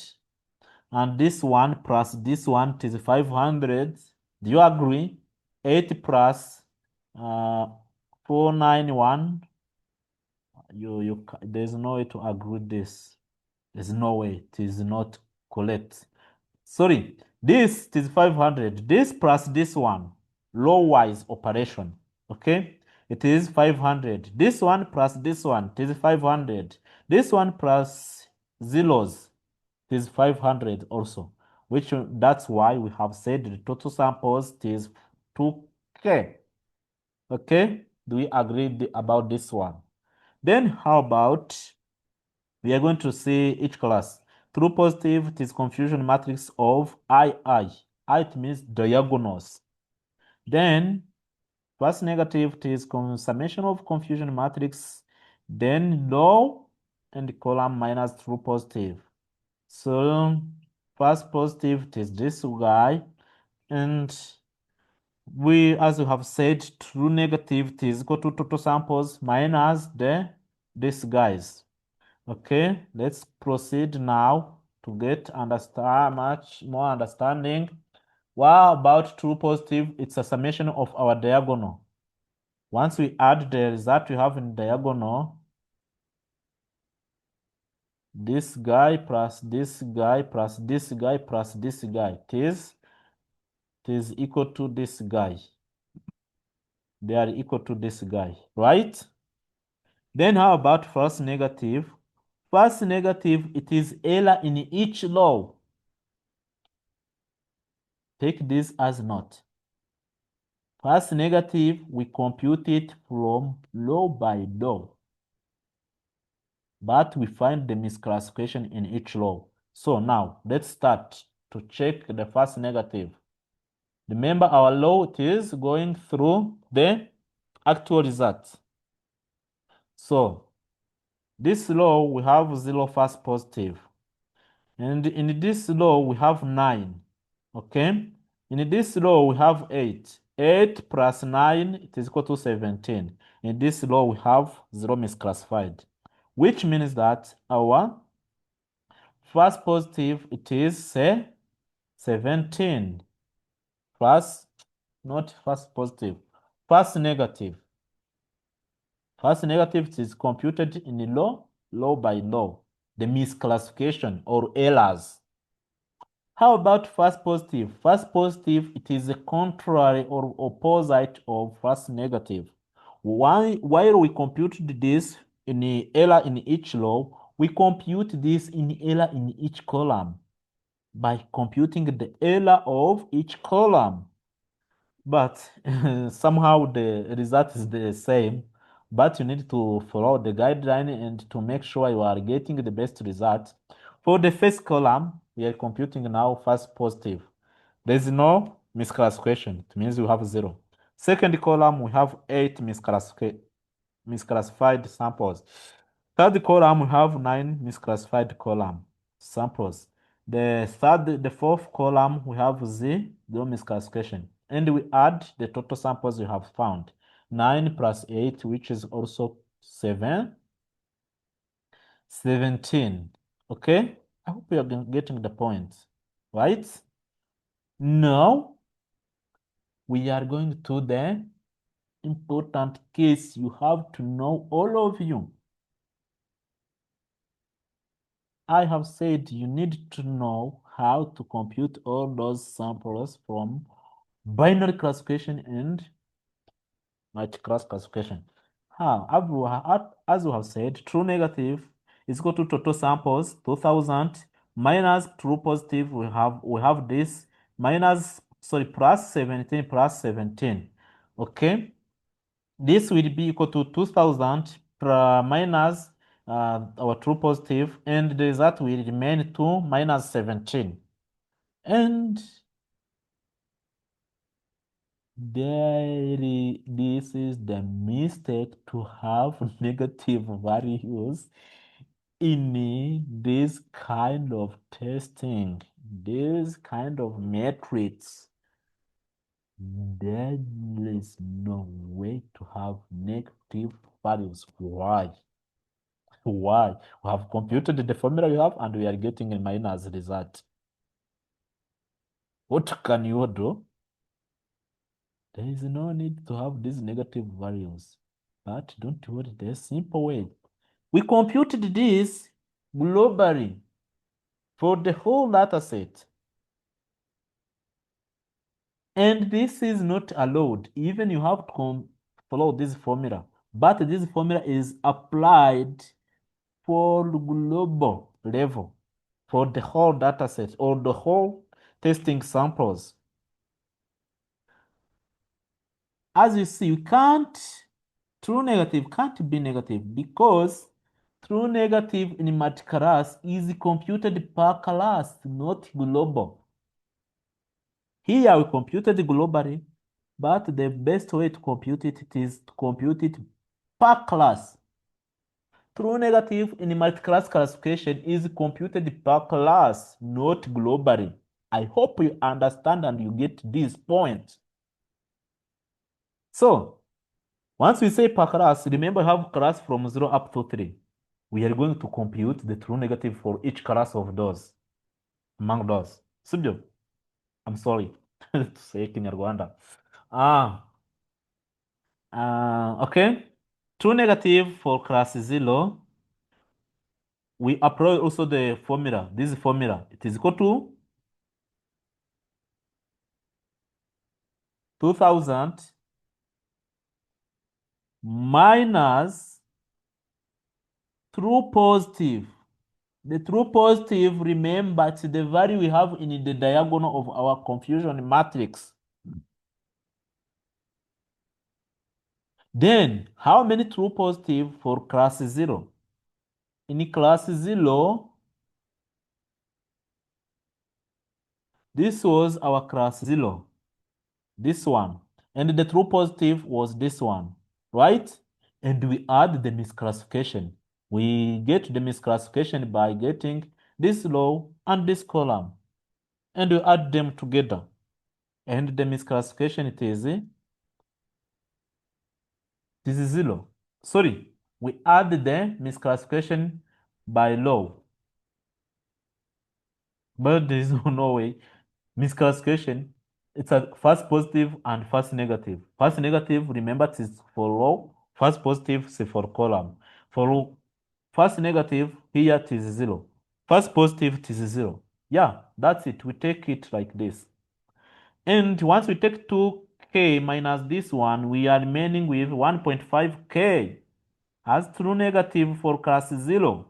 And this one plus this one is 500. Do you agree? 8 plus 491. There's no way to agree this. There's no way. It is not correct. Sorry, this is 500. This plus this one, low-wise operation. Okay? It is 500. This one plus this one, it is 500. This one plus zeros, it is 500 also, which that's why we have said the total samples is 2K. Okay? Do we agree about this one? Then how about we are going to see each class. True positive, it is confusion matrix of II. I, it means diagonals. Then false negative, it is summation of confusion matrix, then row and column minus true positive. So false positive, it is this guy, and as we have said, true negative, it is equal to total samples minus these guys. Okay, let's proceed now to get much more understanding. What about true positive? It's a summation of our diagonal. Once we add the result we have in diagonal, this guy plus this guy plus this guy plus this guy, it is equal to this guy. They are equal to this guy, right? Then how about false negative? False negative, it is error in each row. Take this as not. False negative, we compute it from row by row, but we find the misclassification in each row. So now let's start to check the false negative. Remember our row, it is going through the actual result. So this row we have 0 false positive. And in this row we have 9. Okay? In this row we have 8. 8 plus 9, it is equal to 17. In this row we have 0 misclassified, which means that our first positive, it is say 17 plus, not first positive, first negative. First negative is computed in row by row, the misclassification or errors. How about first positive? First positive, it is a contrary or opposite of first negative. While we computed this in the error in each row, we compute this in error in each column by computing the error of each column. But somehow the result is the same, but you need to follow the guideline and to make sure you are getting the best result. For the first column, we are computing now first positive. There's no misclassification. It means you have 0. Second column, we have 8 misclassified samples. Third column, we have 9 misclassified samples. The fourth column, we have the misclassification. And we add the total samples we have found. 9 plus 8, which is also 17. Okay? I hope you are getting the point. Right? Now, we are going to the important case you have to know, all of you. I have said you need to know how to compute all those samples from binary classification and multi-class classification. As we have said, true negative is equal to total samples 2000 minus true positive. We have this minus, sorry, plus 17 plus 17. Okay, this will be equal to 2000 minus our true positive, and the result will remain 2 minus 17. And this is the mistake to have negative values in this kind of testing, this kind of metrics. There is no way to have negative values. Why? Why? We have computed the formula you have and we are getting a minus result. What can you do? There is no need to have these negative values. But don't worry, there's a simple way. We computed this globally for the whole data set. And this is not allowed. Even you have to follow this formula. But this formula is applied for global level, for the whole data set or the whole testing samples. As you see, true negative can't be negative because true negative in multiclass is computed per class, not global. Here we computed globally, but the best way to compute it is to compute it per class. True negative in multiclass classification is computed per class, not globally. I hope you understand and you get this point. So, once we say per class, remember we have class from 0 up to 3. We are going to compute the true negative for each class of those, among those. Sibyo? I'm sorry to say Kinyarwanda. Okay. True negative for class 0, we apply also the formula. This formula, it is equal to 2000 minus true positive. The true positive, remember, it's the value we have in the diagonal of our confusion matrix. Then, how many true positive for class 0? In class 0, this was our class 0, this one. And the true positive was this one, right? And we add the misclassification. We get the misclassification by getting this row and this column. And we add them together. And the misclassification, it is this is 0. Sorry, we add the misclassification by law. But there is no way. Misclassification, it's a first positive and first negative. First negative, remember, it is for row. First positive is for column. For first negative, here it is 0. First positive, it is 0. Yeah, that's it. We take it like this. And once we take 2k minus this one, we are remaining with 1.5k as true negative for class 0.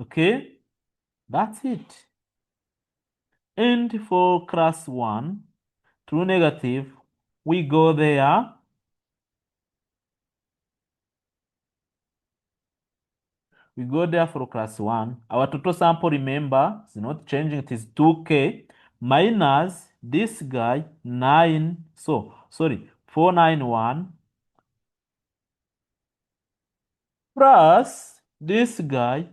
Okay, that's it. And for class 1, true negative, we go there. We go there for class 1. Our total sample, remember, is not changing. It is 2k minus this guy, 9. So, sorry, 491 plus this guy,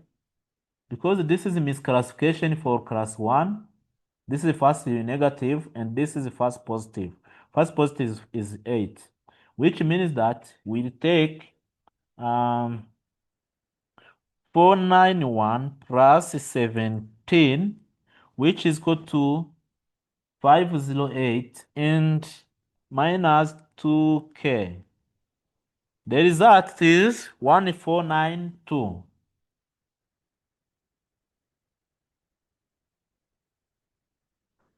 because this is a misclassification for class 1. This is first negative and this is first positive. First positive is 8, which means that we'll take 491 plus 17, which is equal to 508 and minus 2k. The result is 1492.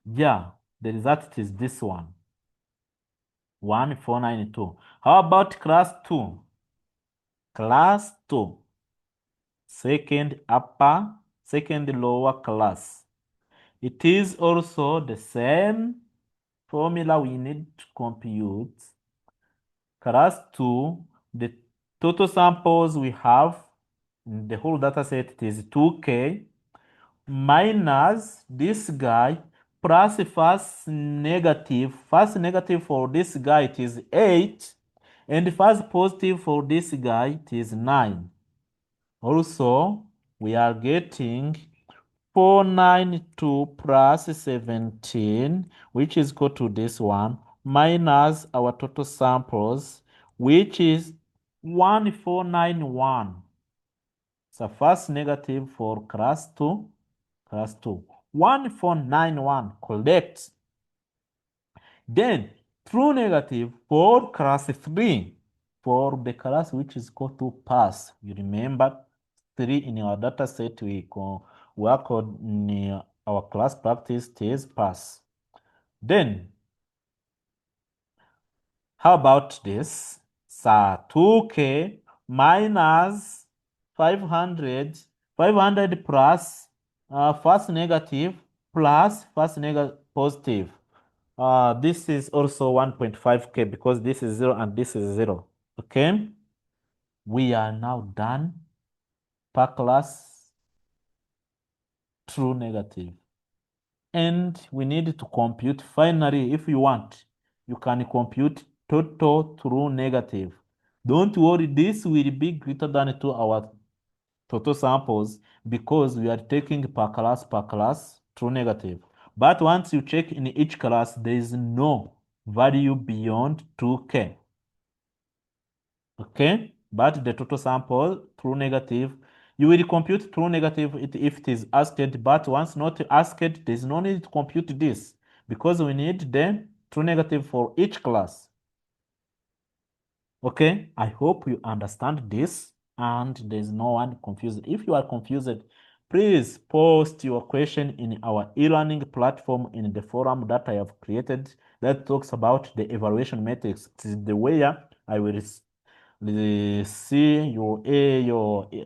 Yeah, the result is this one. 1492. How about class 2? Class 2. Second lower class. It is also the same formula we need to compute. Class 2, the total samples we have in the whole data set it is 2K minus this guy plus first negative. First negative for this guy it is 8 and first positive for this guy it is 9. Also, we are getting 492 plus 17, which is equal to this one, minus our total samples, which is 1491. So first negative for class 2, 1491, correct. Then true negative for class 3, for the class which is equal to pass. You remember 3 in our data set we work on our class practice is pass. Then how about this? So 2K minus 500, 500 plus first negative plus first negative positive. This is also 1.5K because this is 0 and this is 0. Okay? We are now done per class true negative. And we need to compute finally, if you want, you can compute total true negative. Don't worry, this will be greater than to our total samples because we are taking per class true negative. But once you check in each class, there is no value beyond 2K. Okay? But the total sample, true negative, you will compute true negative if it is asked, but once not asked, there is no need to compute this because we need the true negative for each class. Okay? I hope you understand this and there's no one confused. If you are confused, please post your question in our e-learning platform in the forum that I have created that talks about the evaluation metrics. It is the way I will see your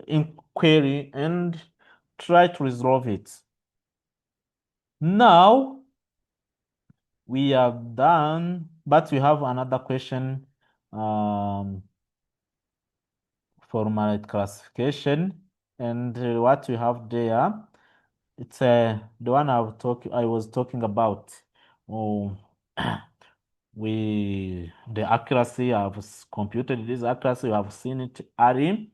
inquiry and try to resolve it. Now we are done, but we have another question for my classification, and what we have there, it's the one I was talking about. Oh, the accuracy I've computed this accuracy, you have seen it early,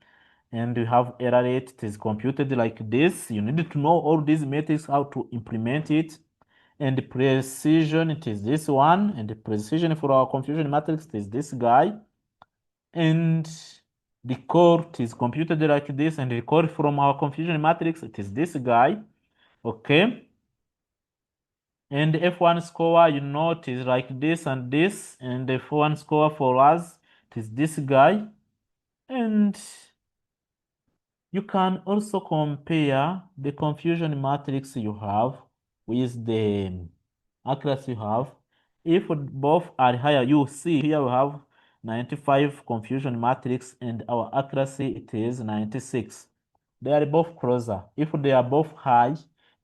and you have error rate. It is computed like this. You need to know all these metrics, how to implement it. And the precision, it is this one. And the precision for our confusion matrix is this guy. And the core is computed like this. And the core from our confusion matrix, it is this guy. Okay. And the F1 score, you know, it is like this and this. And the F1 score for us, it is this guy. And you can also compare the confusion matrix you have with the accuracy you have. If both are higher, you see here we have 95 confusion matrix and our accuracy it is 96. They are both closer. If they are both high,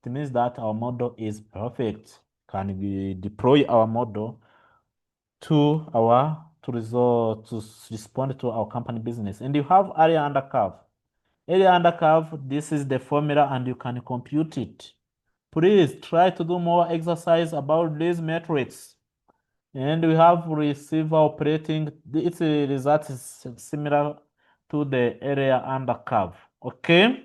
it means that our model is perfect. Can we deploy our model to respond to our company business? And you have area under curve. Area under curve, this is the formula and you can compute it. Please try to do more exercise about these metrics. And we have receiver operating, its result is similar to the area under curve. Okay?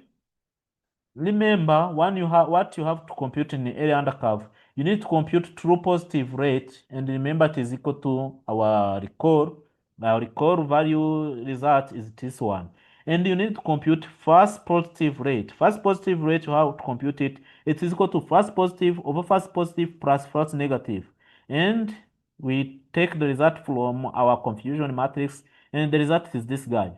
Remember, when you have what you have to compute in the area under curve, you need to compute true positive rate, and remember it is equal to our recall. Our recall value result is this one. And you need to compute first positive rate. First positive rate, you have to compute it. It is equal to first positive over first positive plus first negative. And we take the result from our confusion matrix, and the result is this guy.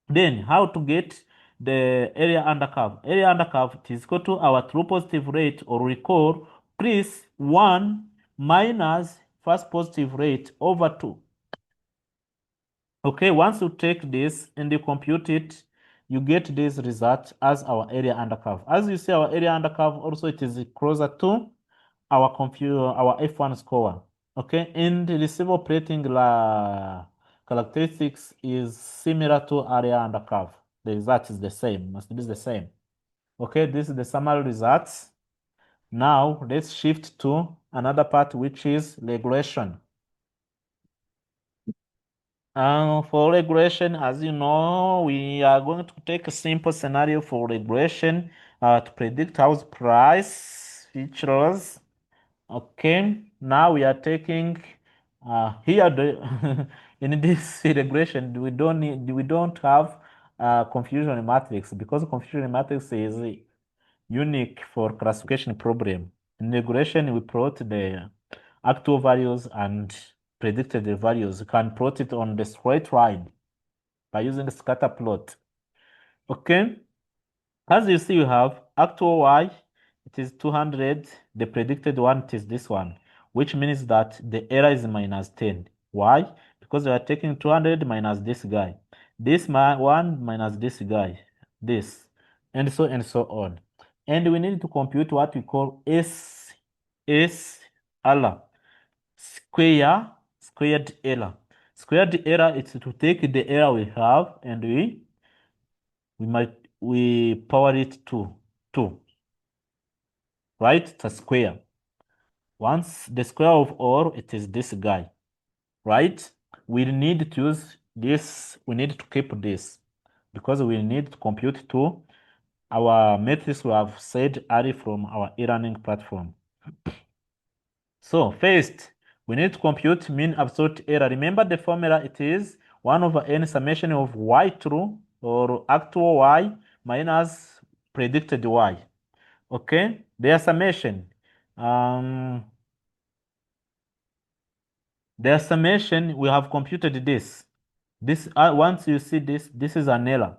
Then how to get the area under curve? Area under curve is equal to our true positive rate or recall. Please 1 minus first positive rate over 2. Okay, once you take this and you compute it, you get this result as our area under curve. As you see, our area under curve also it is closer to our F1 score. Okay, and the receiver operating characteristics is similar to area under curve. The result is the same, must be the same. Okay, this is the summary results. Now let's shift to another part, which is regression. For regression, as you know, we are going to take a simple scenario for regression to predict house price features. Okay, now we are taking here the in this regression we don't have confusion matrix, because confusion matrix is unique for classification problem. In regression, we plot the actual values and predicted values. You can plot it on the straight line by using the scatter plot. Okay, as you see, you have actual y, it is 200. The predicted one, it is this one, which means that the error is minus 10. Why? Because we are taking 200 minus this guy, this one minus this guy, this, and so on. And we need to compute what we call SR, squared error. Squared error is to take the error we have and we power it to 2, right? It's a square. Once the square of all, it is this guy, right? We need to use this, we need to keep this, because we need to compute to our metrics we have said early from our e-learning platform. So first, we need to compute mean absolute error. Remember the formula, it is 1 over n summation of y true or actual y minus predicted y. Okay, their summation. Their summation, we have computed this. This once you see this, this is an error,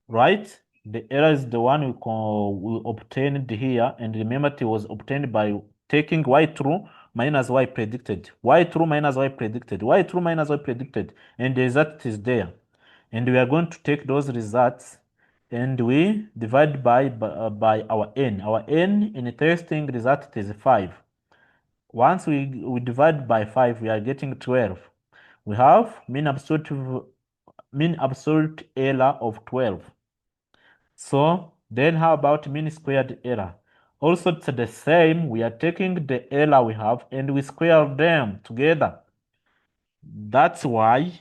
right? The error is the one we obtained here, and remember it was obtained by taking y true minus y predicted, y true minus y predicted, y true minus y predicted, and the result is there. And we are going to take those results and we divide by our n. Our n in the testing result is 5. Once we divide by 5, we are getting 12. We have mean absolute error of 12. So then how about mean squared error? Also, it's the same. We are taking the error we have and we square them together. That's why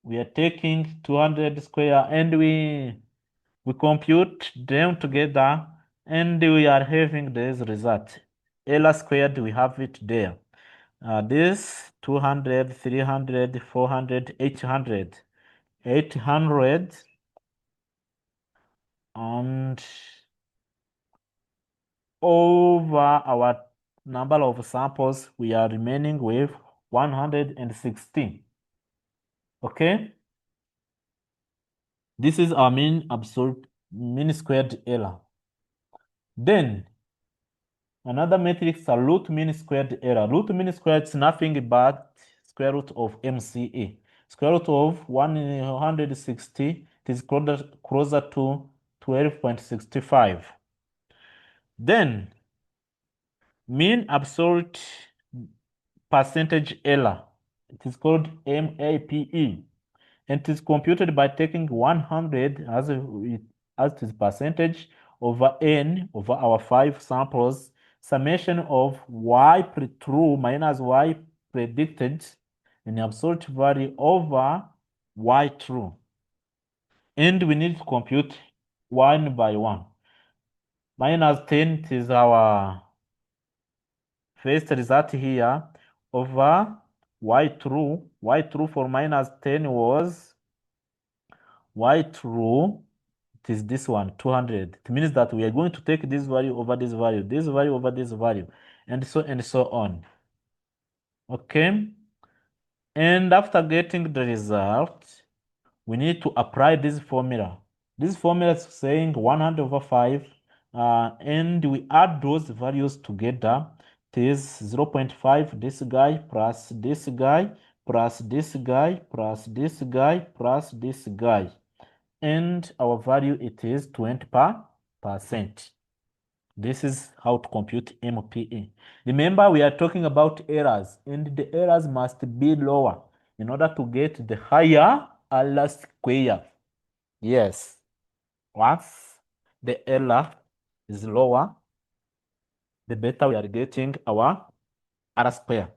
we are taking 200 square and we compute them together and we are having this result. Error squared, we have it there. This 200, 300, 400, 800. 800 and over our number of samples, we are remaining with 116. Okay, this is our mean squared error. Then another metric is a root mean squared error. Root mean squared is nothing but square root of MCA. Square root of 160, it is closer to 12.65. Then mean absolute percentage error, it is called MAPE, and it is computed by taking 100 as it is percentage over n over our 5 samples, summation of y true minus y predicted in absolute value over y true, and we need to compute one by one. Minus 10 is our first result here over y true. Y true for minus 10 was y true, it is this one, 200. It means that we are going to take this value over this value, this value over this value, and so on. Okay, and after getting the result, we need to apply this formula. This formula is saying 100 over 5 and we add those values together. It is 0.5, this guy, plus this guy, plus this guy, plus this guy, plus this guy. And our value, it is 20%. This is how to compute MPE. Remember, we are talking about errors, and the errors must be lower in order to get the higher R square. Yes. Once the error is lower, the better we are getting our R square.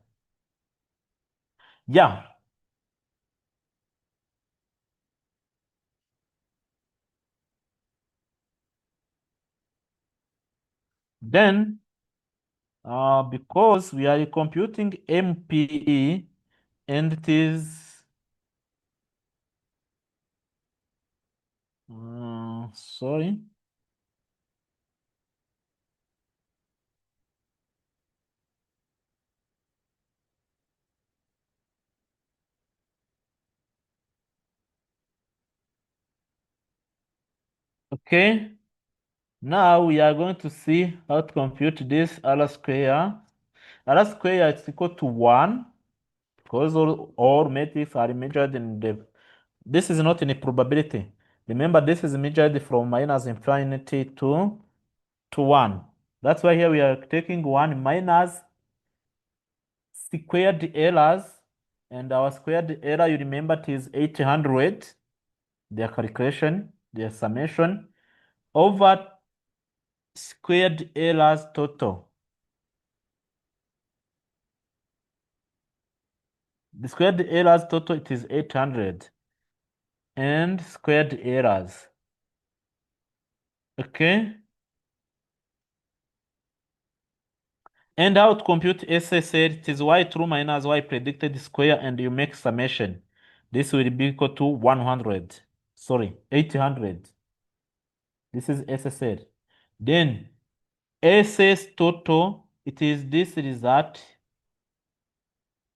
Yeah. Then, because we are computing MPE, and it is, sorry. Okay. Now we are going to see how to compute this R square. R square is equal to 1 because all metrics are measured in the. This is not in a probability. Remember, this is measured from minus infinity to 1. That's why here we are taking 1 minus squared errors. And our squared error, you remember, it is 800. Their calculation, their summation, over squared errors total. The squared errors total, it is 800. And squared errors. Okay. And how to compute SSL, it is y true minus y predicted square, and you make summation. This will be equal to 100. Sorry, 800. This is SSL. Then SS total, it is this result,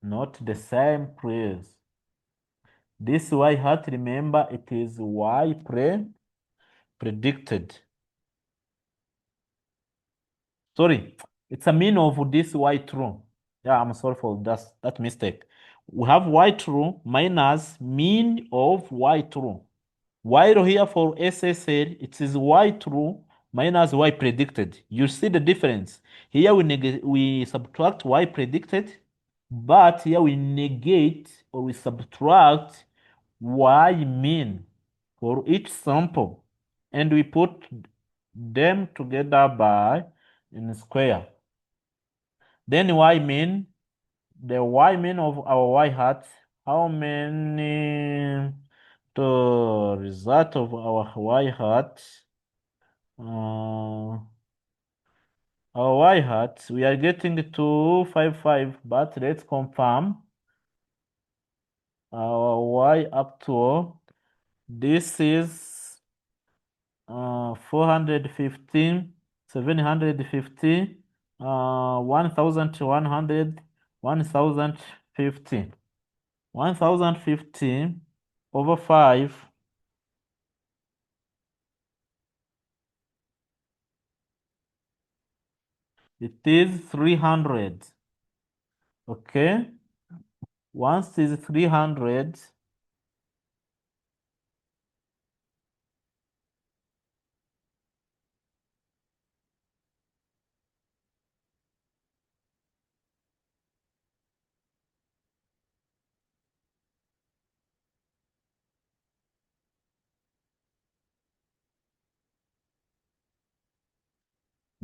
not the same place. This y hat, remember, it is y predicted. Sorry, it's a mean of this y true. Yeah, I'm sorry for that mistake. We have y true minus mean of y true. While here for SSL, it is y true minus y predicted. You see the difference. Here we subtract y predicted, but here we negate or we subtract y mean for each sample, and we put them together by in square. Then y mean, the y mean of our y hat, how many, the result of our y hat, our y hat, we are getting 255, but let's confirm our y up to, this is 415, 750, 1100, 1050. 1050 over 5, it is 300. Okay? Once it is 300,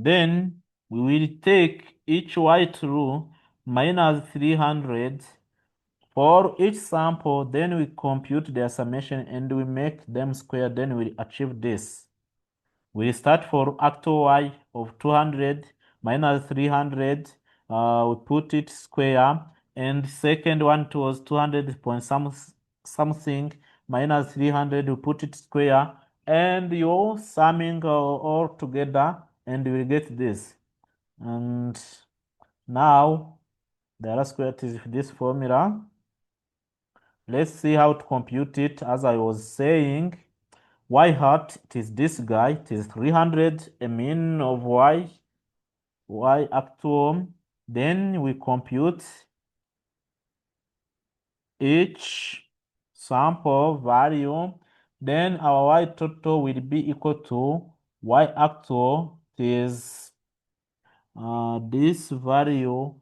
then we will take each y true minus 300 for each sample, then we compute their summation and we make them square, then we achieve this. We start for actual y of 200 minus 300, we put it square, and second one it was 200 point something minus 300, we put it square, and you're summing all together, and you will get this. And now the R squared is this formula. Let's see how to compute it. As I was saying, Y hat, it is this guy, it is 300, a mean of y actual. Then we compute each sample value. Then our y total will be equal to y actual, it is this value,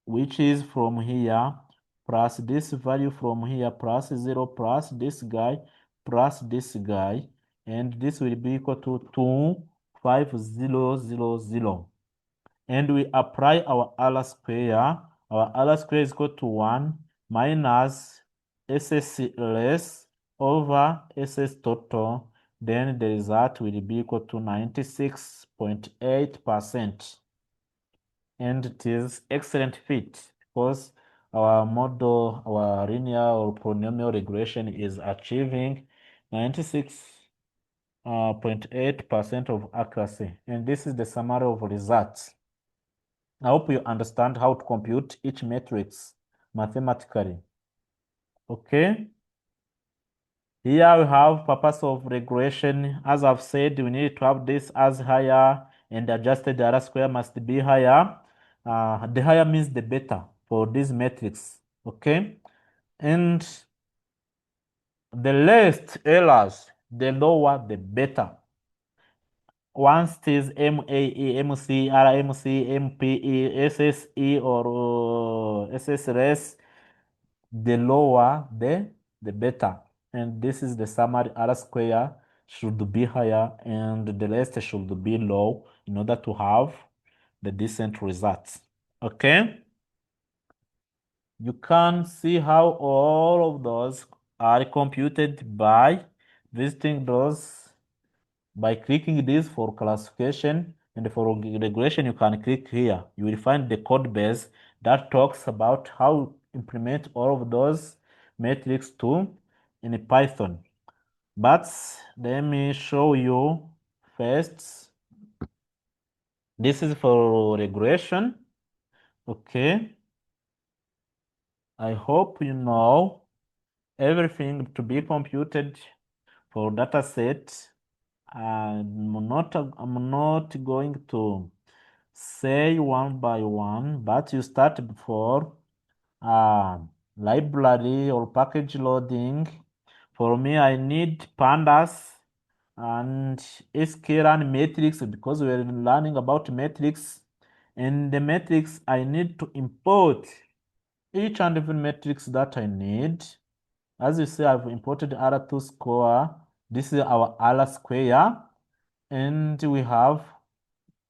which is from here, plus this value from here, plus 0, plus this guy, plus this guy, and this will be equal to 25000. And we apply our R square. Our R square is equal to 1 minus SS less over SS total. Then the result will be equal to 96.8%. And it is excellent fit because our model, our linear or polynomial regression is achieving 96.8% of accuracy. And this is the summary of results. I hope you understand how to compute each matrix mathematically. Okay. Here we have purpose of regression. As I've said, we need to have this as higher and adjusted R square must be higher. The higher means the better for this matrix. Okay. And the less errors, the lower, the better. Once it is MAE, MC, RMC, MPE, SSE, or SSRS, the lower, the better. And this is the summary. R square should be higher and the rest should be low in order to have the decent results. Okay? You can see how all of those are computed by visiting those, by clicking this for classification, and for regression you can click here. You will find the code base that talks about how to implement all of those metrics to in Python. But let me show you first. This is for regression. Okay. I hope you know everything to be computed for data set. I'm not going to say one by one, but you start before library or package loading. For me, I need pandas and sklearn matrix because we're learning about matrix. In the matrix, I need to import each and every matrix that I need. As you see, I've imported R2 score. This is our R square. And we have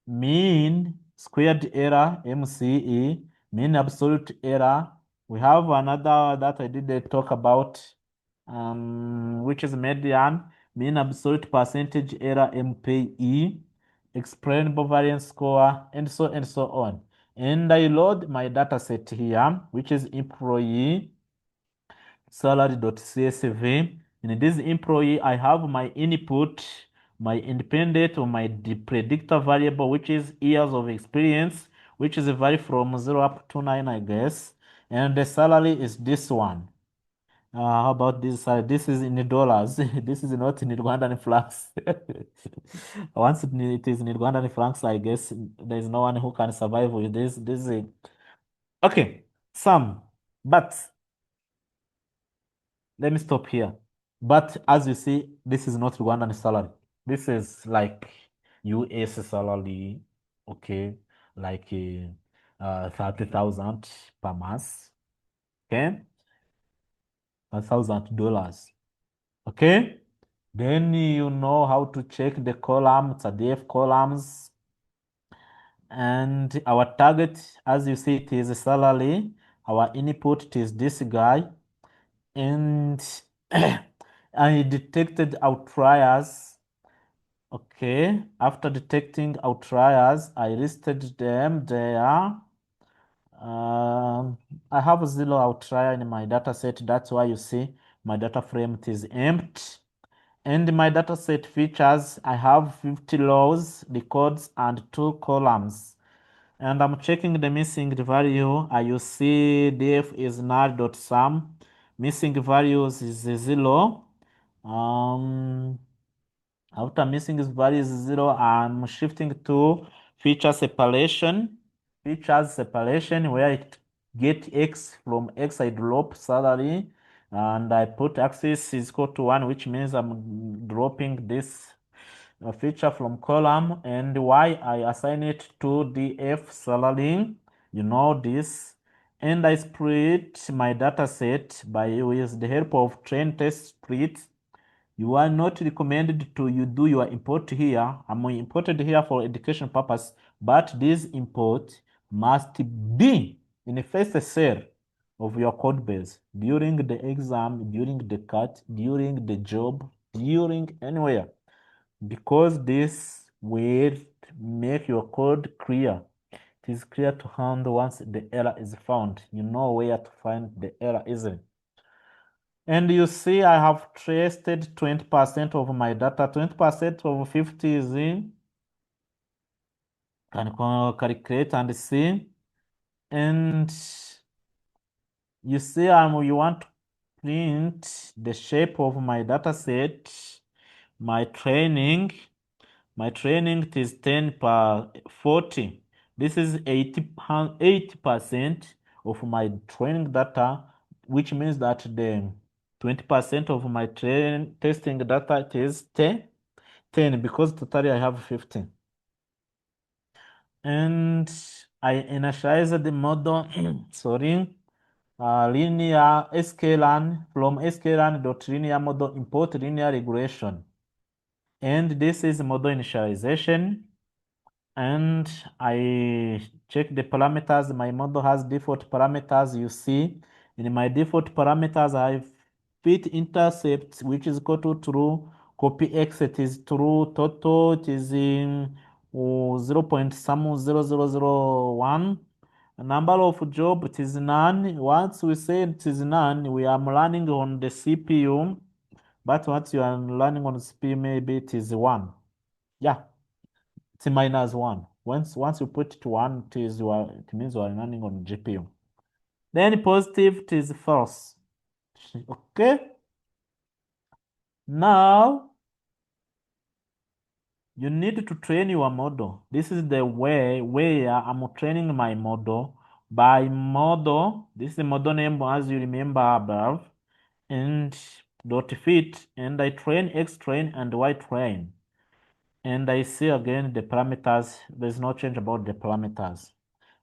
mean squared error, MCE, mean absolute error. We have another that I did talk about, which is median, mean absolute percentage error, MPE, explainable variance score, and so on. And I load my data set here, which is employee salary.csv. In this employee, I have my input, my independent or my predictor variable, which is years of experience, which is vary from 0 up to 9, I guess. And the salary is this one. How about this? This is in dollars. This is not in Rwandan francs. Once it is in Rwandan francs, I guess there is no one who can survive with this. This is okay. Some, but let me stop here. But as you see, this is not Rwandan salary. This is like US salary, okay, like 30,000 per month, okay, $1,000, okay. Then you know how to check the columns, the columns, and our target, as you see, it is salary. Our input it is this guy, and I detected outliers. Okay, after detecting outliers, I listed them there. I have 0 outlier in my data set. That's why you see my data frame it is empty. And my data set features, I have 50 rows, records, and 2 columns. And I'm checking the missing value. You see df is null.sum. Missing values is 0. After missing is value is 0, I'm shifting to feature separation. Features separation where it get X from X, I drop salary and I put axis is equal to 1, which means I'm dropping this feature from column, and Y I assign it to the F salary. You know this. And I split my data set by with the help of train test split. You are not recommended to you do your import here. I'm imported here for education purpose, but this import must be in the first cell of your code base during the exam, during the cut, during the job, during anywhere, because this will make your code clear. It is clear to hand once the error is found. You know where to find the error easily. And you see, I have traced 20% of my data. 20% of 50 is in. Can calculate and see. And you see, you want to print the shape of my data set. My training is 10 per 40. This is 80% of my training data, which means that the 20% of my testing data is 10 because totally I have 15. And I initialize the model, sorry, linear sklearn from sklearn.linear model import linear regression. And this is model initialization. And I check the parameters. My model has default parameters. You see, in my default parameters, I fit intercept, which is equal to true. Copy X, it is true. Total, it is in 0 point some 0001. Number of job, it is none. Once we say it is none, we are running on the CPU. But once you are running on CPU, maybe it is 1. Yeah, it's minus 1. Once you put it to 1, it means you are running on GPU. Then positive, it is false. Okay. Now you need to train your model. This is the way where I'm training my model. By model, this is the model name as you remember above, and dot fit, and I train X train and Y train. And I see again the parameters. There's no change about the parameters.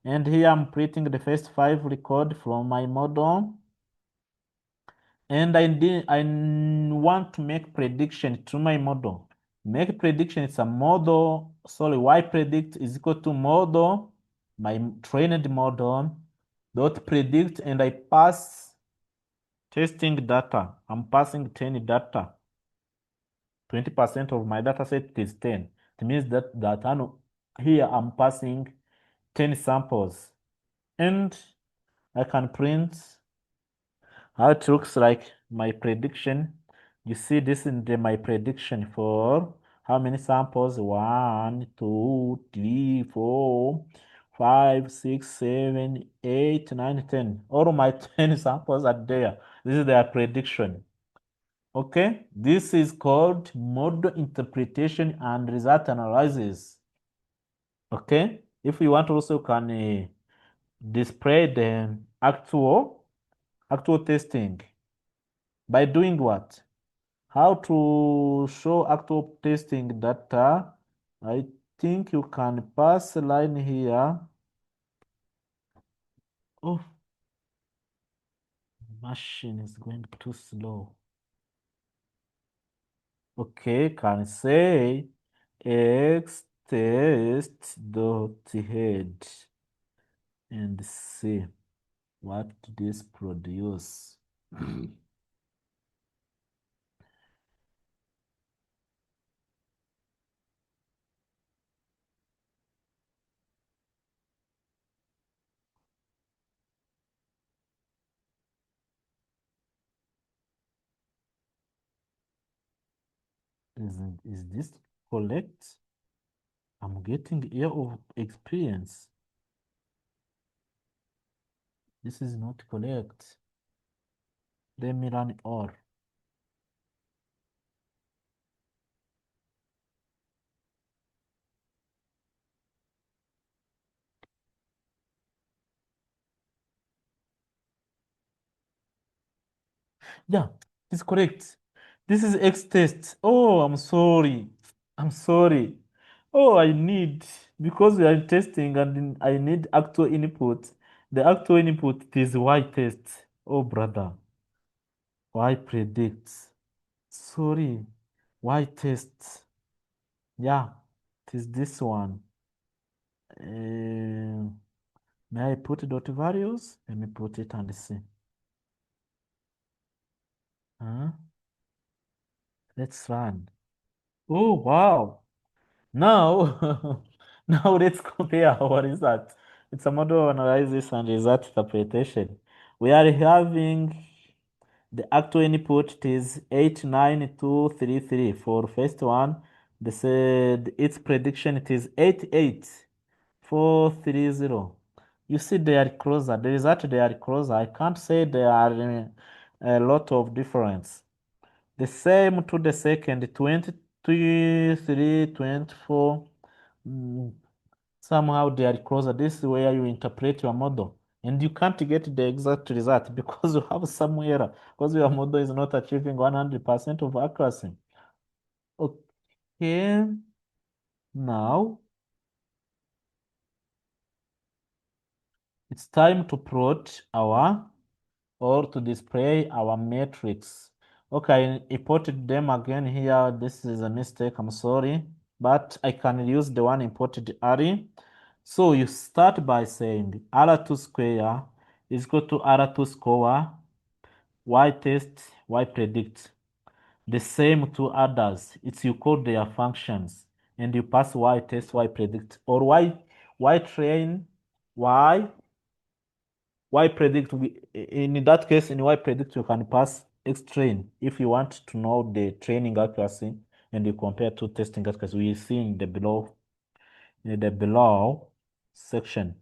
And here I'm printing the first 5 record from my model. And I want to make prediction to my model. Make prediction, it's a model, sorry, Y predict is equal to model, my trained model, dot predict, and I pass testing data. I'm passing 10 data. 20% of my data set is 10. It means that here I'm passing 10 samples. And I can print how it looks like my prediction. You see this in my prediction for how many samples? 1, 2, 3, 4, 5, 6, 7, 8, 9, 10. All my 10 samples are there. This is their prediction. Okay, this is called model interpretation and result analysis. Okay, if you want also can display the actual testing by doing what? How to show actual testing data? I think you can pass a line here. Oh, machine is going too slow. Okay, can say x test dot head and see what this produce. Is this correct? I'm getting year of experience. This is not correct. Let me run all. Yeah, it's correct. This is X test. Oh, I'm sorry. I'm sorry. Oh, I need, because we are testing and I need actual input. The actual input is Y test. Oh, brother. Y predict. Sorry. Y test. Yeah, it is this one. May I put dot values? Let me put it and see. Huh? Let's run. Oh, wow. Now, now let's compare our result. It's a model analysis and result interpretation. We are having the actual input, it is 89233 for first one. They said its prediction it is 88430. You see they are closer. The result they are closer. I can't say there are a lot of difference. The same to the second, 23, 24. Mm, somehow they are closer. This is where you interpret your model. And you can't get the exact result because you have some error, because your model is not achieving 100% of accuracy. Okay, now it's time to plot our or to display our matrix. Okay, I imported them again here. This is a mistake, I'm sorry, but I can use the one imported early. So you start by saying R2 square is equal to R2 score, Y test, Y predict. The same to others. It's you call their functions and you pass Y test, Y predict, or Y train, Y predict. In that case, in Y predict, you can pass X train if you want to know the training accuracy and you compare to testing accuracy. We see in the below section.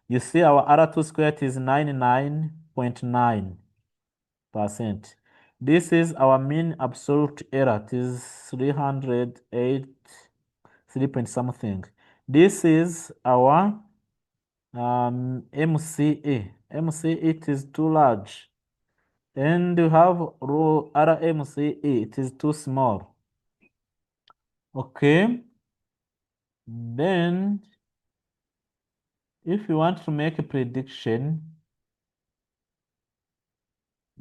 You see our R2 squared is 99.9%. This is our mean absolute error. It is 308, 3 point something. This is our MCE. MCE it is too large. And you have row RMSE, it is too small. Okay. Then if you want to make a prediction,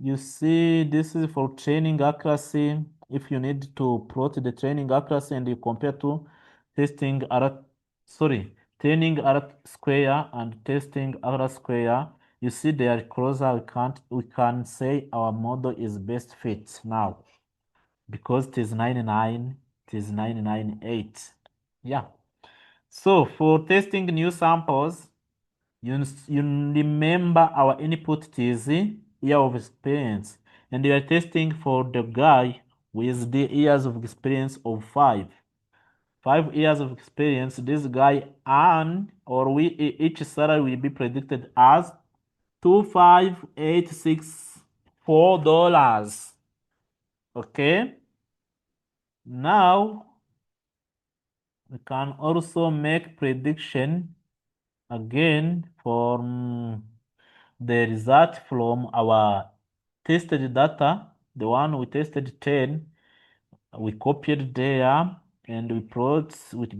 you see this is for training accuracy. If you need to plot the training accuracy and you compare to testing R, sorry, training R square and testing R square, you see they are closer. We can say our model is best fit now, because it is 99, it is 99.8. Yeah. So for testing new samples, you remember our input is year of experience, and you are testing for the guy with the years of experience of 5 years of experience. This guy earn, or each salary will be predicted as $2,586.4. Okay. Now we can also make prediction again from the result from our tested data, the one we tested 10, we copied there and we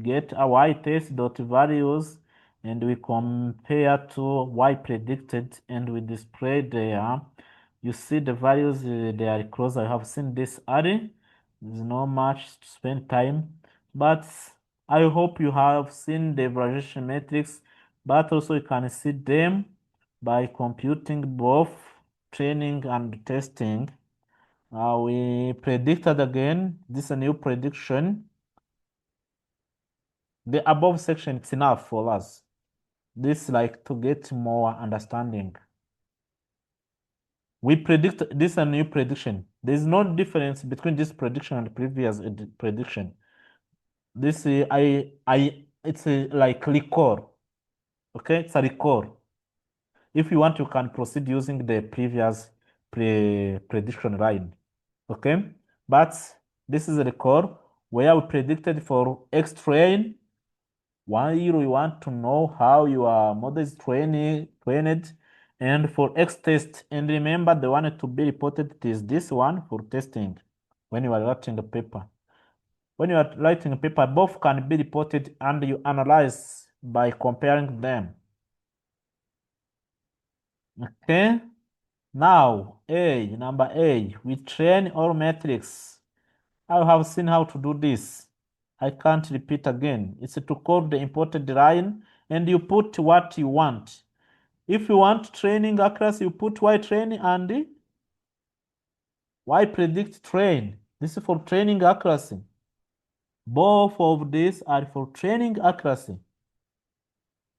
get our Y test dot values and we compare to Y predicted and we display there. You see the values, they are close. I have seen this early. There's not much to spend time, but I hope you have seen the regression metrics, but also you can see them by computing both training and testing. We predicted again. This is a new prediction. The above section is enough for us. This like to get more understanding. We predict this is a new prediction. There is no difference between this prediction and previous prediction. This it's like recall. Okay, it's a recall. If you want, you can proceed using the previous prediction line. Okay, but this is a recall where we predicted for X train. While we want to know how your model is trained, And for X test, and remember the one to be reported is this one for testing when you are writing a paper. When you are writing a paper, both can be reported and you analyze by comparing them. Okay, now number A, we train all metrics. I have seen how to do this. I can't repeat again. It's to call the imported line and you put what you want. If you want training accuracy, you put Y train and Y predict train. This is for training accuracy. Both of these are for training accuracy.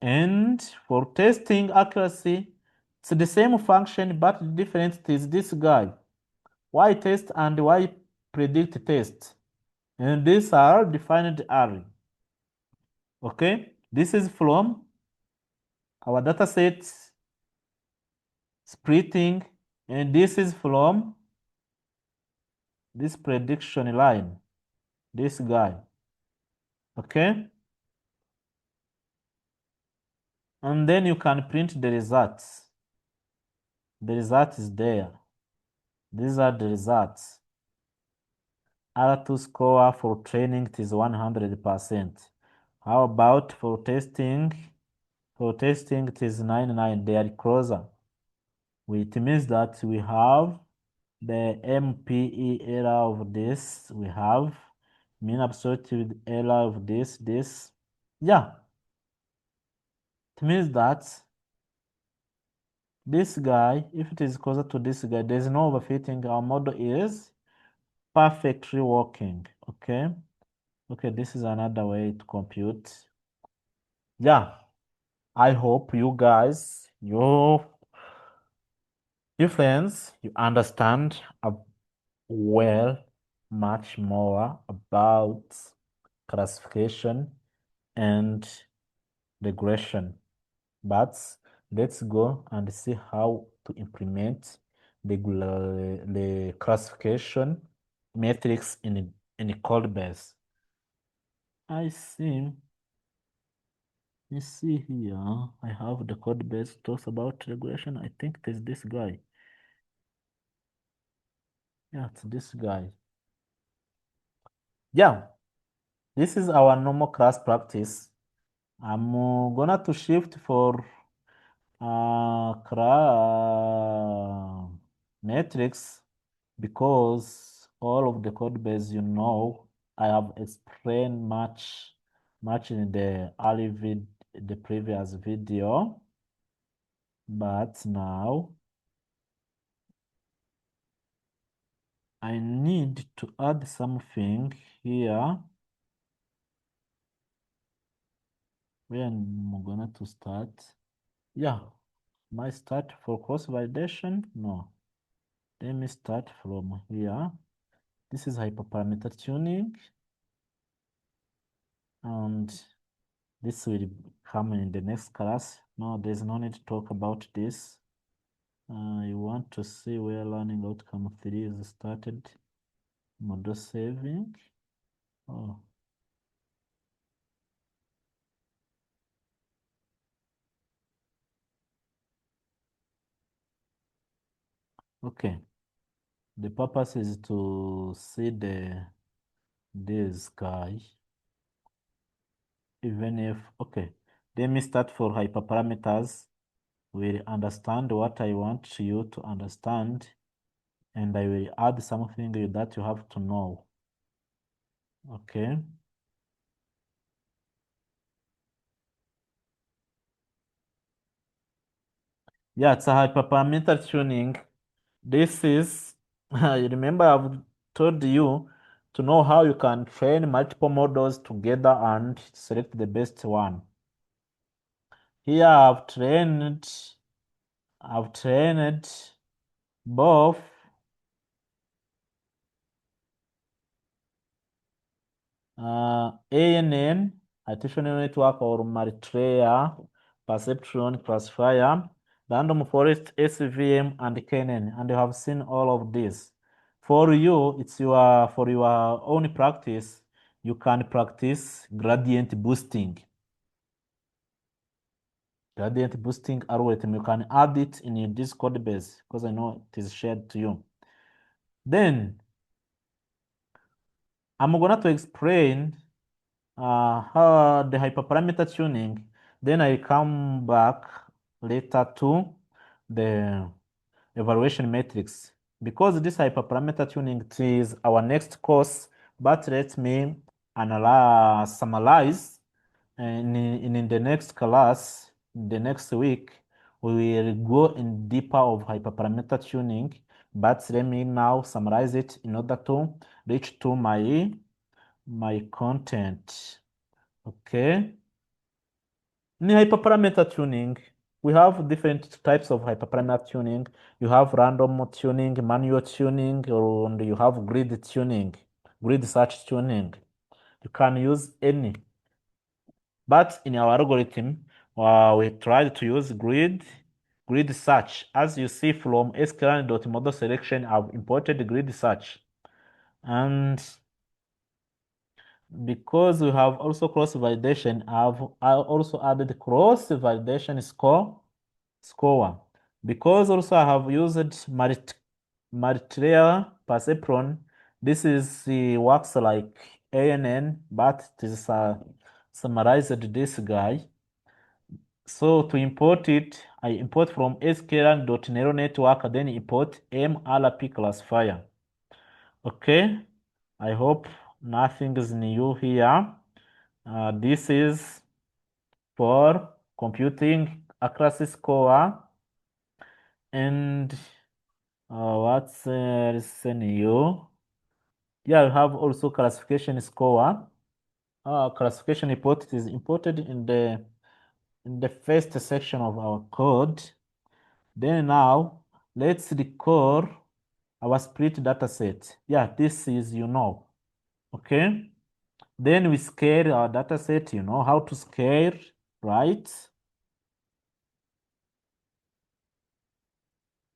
And for testing accuracy, it's the same function, but the difference is this guy. Y test and Y predict test. And these are defined array. Okay, this is from our data set splitting, and this is from this prediction line, this guy. Okay, and then you can print the results. The result is there. These are the results. R2 score for training it is 100%. How about for testing? For testing it is 99. They are closer. It means that we have the MPE error of this. We have mean absolute error of this. Yeah. It means that this guy, if it is closer to this guy, there's no overfitting. Our model is perfectly working. Okay. Okay, this is another way to compute. Yeah, I hope you guys, you friends, you understand well much more about classification and regression. But let's go and see how to implement the classification metrics in a code base. I see. You see here, I have the code base talks about regression. I think it is this guy. Yeah, it's this guy. Yeah, this is our normal class practice. I'm gonna to shift for metrics because all of the code base, I have explained much in the the previous video, but now I need to add something here. Where I'm gonna to start. Yeah, my start for cross validation. No, let me start from here. This is hyperparameter tuning, and this will come in the next class. No, there's no need to talk about this. You want to see where learning outcome 3 is started. Model saving. Oh. Okay. The purpose is to see this guy. Even if, okay, let me start for hyperparameters. We'll understand what I want you to understand, and I will add something that you have to know. Okay. Yeah, it's a hyperparameter tuning. This is, you remember I've told you to know how you can train multiple models together and select the best one. Here I've trained both ANN, attention network or multi-layer perceptron classifier, random forest SVM and KNN, and you have seen all of this. For you, for your own practice, you can practice gradient boosting. gradient boosting algorithm. You can add it in this code base because I know it is shared to you. Then I'm going to explain how the hyperparameter tuning. Then I come back later to the evaluation metrics. Because this hyperparameter tuning is our next course, but let me summarize. And in the next class, the next week, we will go in deeper of hyperparameter tuning. But let me now summarize it in order to reach to my content. Okay. In hyperparameter tuning, we have different types of hyperparameter tuning. You have random tuning, manual tuning, and you have grid tuning, grid search tuning. You can use any. But in our algorithm, we tried to use grid search. As you see from sklearn.model selection, I've imported grid search. And because we have also cross validation, I also added cross validation score. Because also I have used multilayer perceptron. This is works like ANN, but it is summarized this guy. So to import it, I import from sklearn.neural network, then import MRP classifier. Okay, I hope nothing is new here. This is for computing accuracy score, and what's new? Yeah, we have also classification score. Classification report is imported in the first section of our code. Then now let's record our split data set. Yeah, this is okay. Then we scale our data set, you know how to scale, right?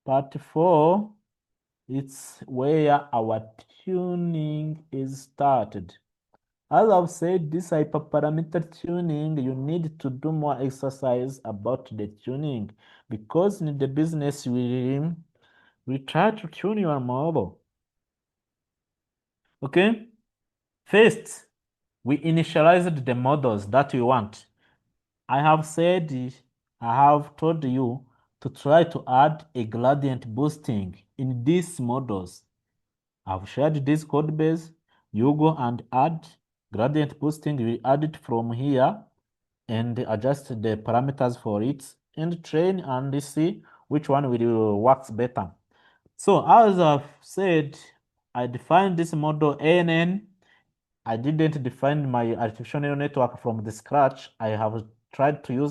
Part 4, it's where our tuning is started. As I've said, this hyperparameter tuning, you need to do more exercise about the tuning because in the business we try to tune your model. Okay? First, we initialized the models that we want. I have said, I have told you to try to add a gradient boosting in these models. I've shared this code base. You go and add gradient boosting. We add it from here and adjust the parameters for it and train and see which one will works better. So as I've said, I defined this model ANN. I didn't define my artificial neural network from the scratch. I have tried to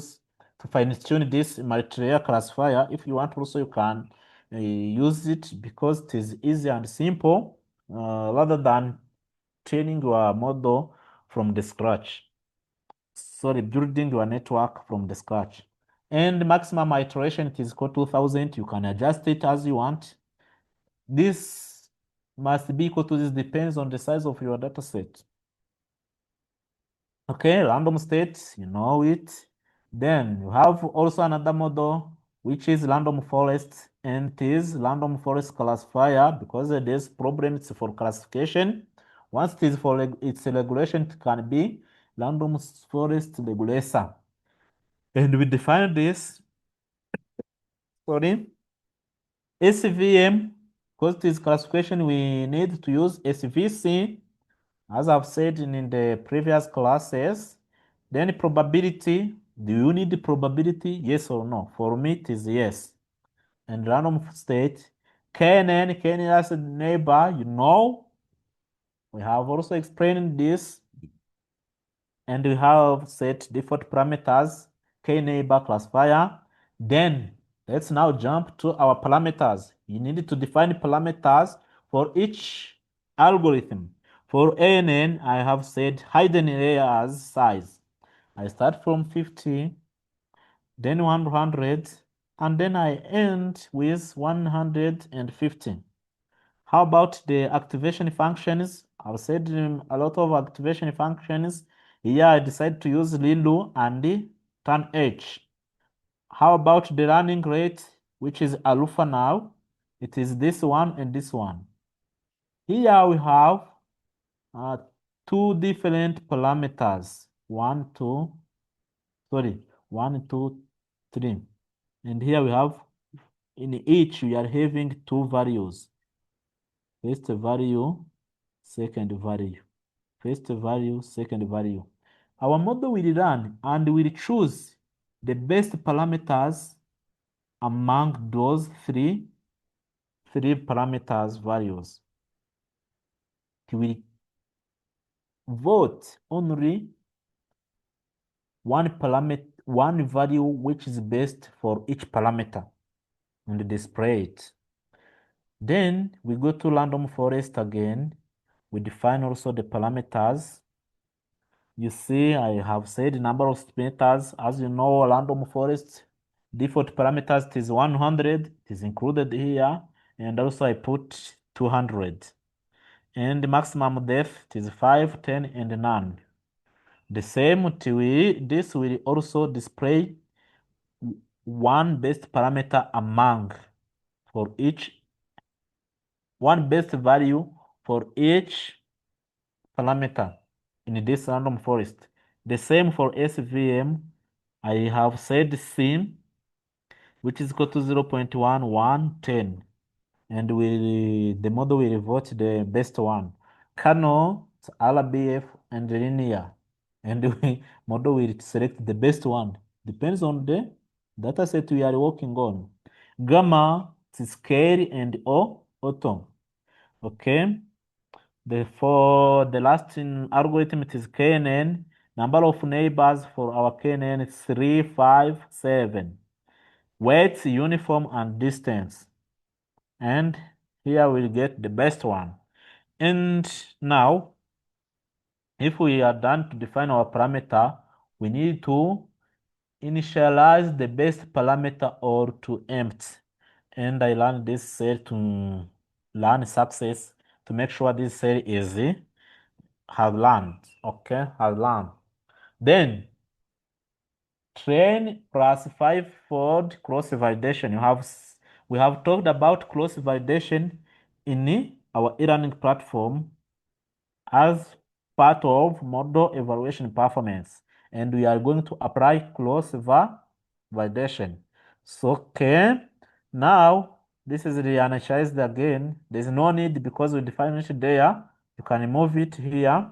fine tune this multi-layer classifier. If you want also, you can use it because it is easy and simple rather than training your model from the scratch. Sorry, building your network from the scratch. And maximum iteration, it is called 2000. You can adjust it as you want. This must be equal to this, depends on the size of your data set. Okay, random states, you know it. Then you have also another model, which is random forest, and it is random forest classifier because there's problems for classification. Once it is for its regulation, it can be random forest regulator. And we define this, sorry, SVM, because it is classification, we need to use SVC, as I've said in the previous classes. Then probability, do you need probability? Yes or no? For me, it is yes. And random state, KNN as a neighbor, we have also explained this, and we have set default parameters, kneighbor classifier. Then let's now jump to our parameters. You need to define parameters for each algorithm. For ANN, I have said hidden layers size. I start from 50, then 100, and then I end with 150. How about the activation functions? I've said a lot of activation functions. Here I decided to use Lilu and TurnH. How about the learning rate, which is alpha now? It is this one and this one. Here we have two different parameters. One, two, sorry, one, two, three. And here we have, in each, we are having two values. First value, second value. First value, second value. Our model will run and will choose the best parameters among those three parameters values. It will vote only one value which is best for each parameter and display it. Then we go to random forest again. We define also the parameters. You see, I have said number of estimators. As you know, random forest default parameters is 100. It is included here. And also I put 200. And the maximum depth is 5, 10, and none. The same this will also display one best parameter among for each, one best value for each parameter in this random forest. The same for SVM. I have said sim, which is equal to 0.1110, and the model will vote the best one. Kernel, RBF, and linear, and the model will select the best one. Depends on the data set we are working on. Gamma, scale, and auto. Okay. For the last algorithm, it is KNN. Number of neighbors for our KNN is 3, 5, 7. Weight, uniform, and distance. And here we'll get the best one. And now, if we are done to define our parameter, we need to initialize the best parameter or to empty. And I learned this cell to learn success to make sure this cell is have learned. Okay, have learned. Then train plus 5-fold cross validation. We have talked about cross validation in our e-learning platform as part of model evaluation performance, and we are going to apply cross validation. So okay, now this is reinitialized again. There's no need because we define it there. You can move it here.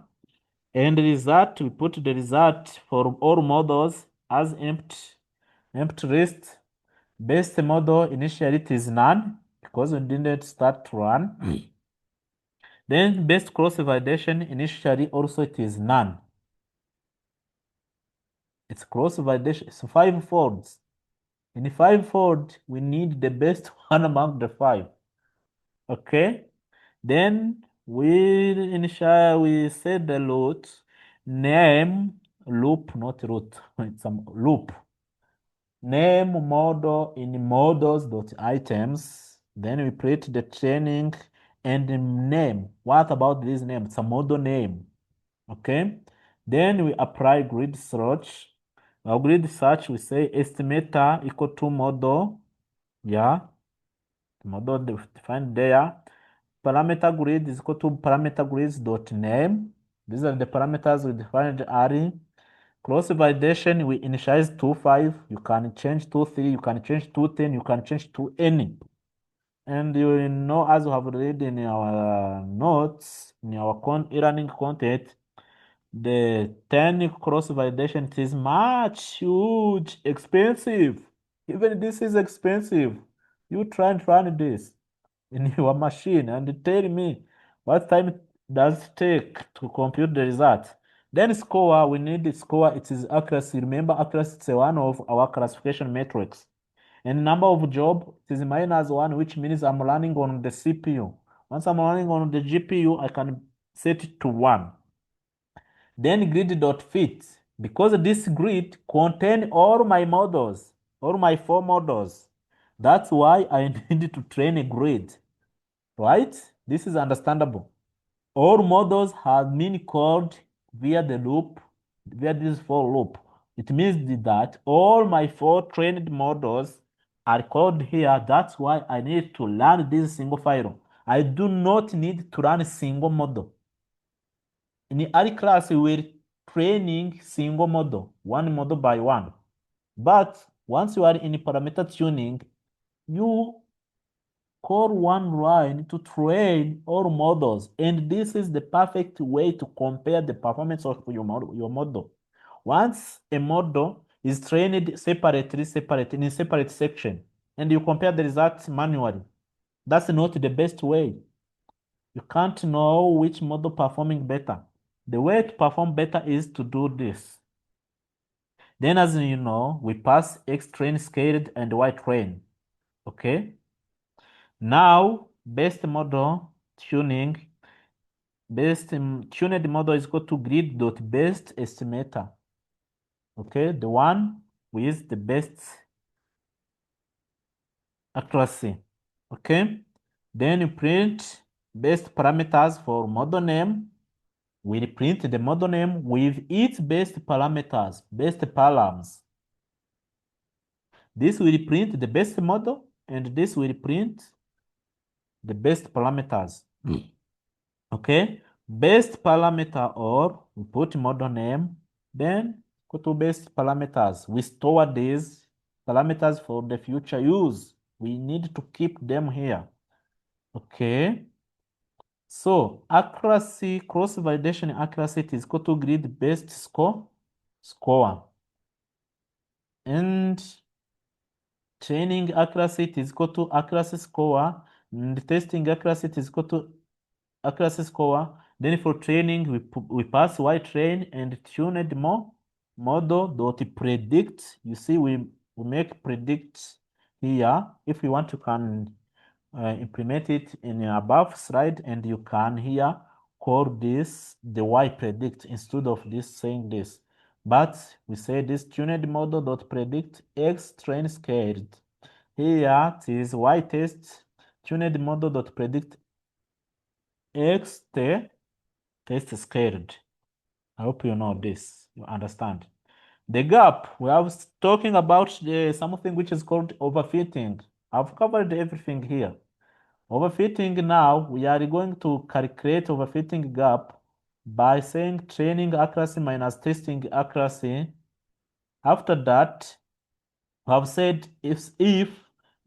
And result, we put the result for all models as empty list. Best model initially it is none because we didn't start to run. Then best cross validation initially also it is none. It's cross validation, it's 5 folds. In 5 fold, we need the best one among the 5. Okay? Then we set the root name loop, not root. It's a loop. Name model in models.items. Then we create the training and the name. What about this name? It's a model name. Okay. Then we apply grid search. Our grid search, we say estimator equal to model. Yeah. Model defined there. Parameter grid is equal to parameter grids dot name. These are the parameters we defined are. Cross validation, we initialize to 5. You can change to 3. You can change to 10. You can change to any. And you know, as we have read in our notes, in our e-learning content, the 10 cross validation is much huge, expensive. Even this is expensive. You try and run this in your machine and tell me what time does it take to compute the result. Then score, we need the score, it is accuracy. Remember, accuracy is one of our classification metrics. And number of job, it is -1, which means I'm running on the CPU. Once I'm running on the GPU, I can set it to 1. Then grid.fit, because this grid contain all my models, all my 4 models. That's why I need to train a grid, right? This is understandable. All models have been called via the loop, via this for loop. It means that all my 4 trained models are called here. That's why I need to learn this single file. I do not need to run a single model. In R class, we're training single model, one model by one. But once you are in parameter tuning, you call one line to train all models. And this is the perfect way to compare the performance of your model. Once a model is trained separately, in a separate section, and you compare the results manually, that's not the best way. You can't know which model performing better. The way to perform better is to do this. Then, as you know, we pass X train scaled and Y train. Okay? Now, best model tuning, tuned model is equal to grid.best estimator. Okay, the one with the best accuracy. Okay, then you print best parameters for model name. We print the model name with its best parameters, best params. This will print the best model, and this will print the best parameters. Okay, best parameter, or we put model name, then go to best parameters. We store these parameters for the future use. We need to keep them here. Okay, so accuracy, cross validation accuracy is equal to grid best score, and training accuracy is equal to accuracy score, and testing accuracy is equal to accuracy score. Then for training, we pass Y train and tuned model dot predict. You see, we make predict here. If you want, you can implement it in your above slide, and you can here call this the Y predict instead of this saying this. But we say this tuned model dot predict X train scaled. Here it is Y test tuned model dot predict X test scaled. I hope you know this, you understand. The gap, we are talking about something which is called overfitting. I've covered everything here. Overfitting now, we are going to calculate overfitting gap by saying training accuracy minus testing accuracy. After that, we have said if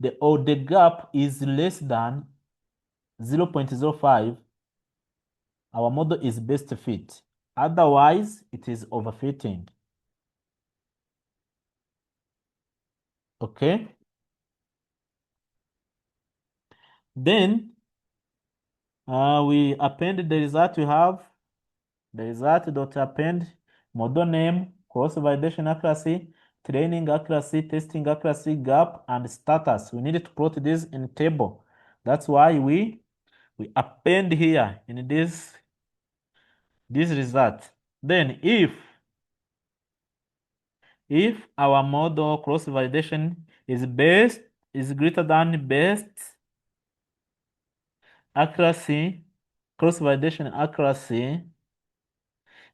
the gap is less than 0.05, our model is best fit. Otherwise, it is overfitting. Okay. Then we append the result we have. The result dot append model name, cross validation accuracy, training accuracy, testing accuracy, gap, and status. We need to plot this in a table. That's why we append here in this result. Then if our model cross validation is greater than best accuracy, cross validation accuracy,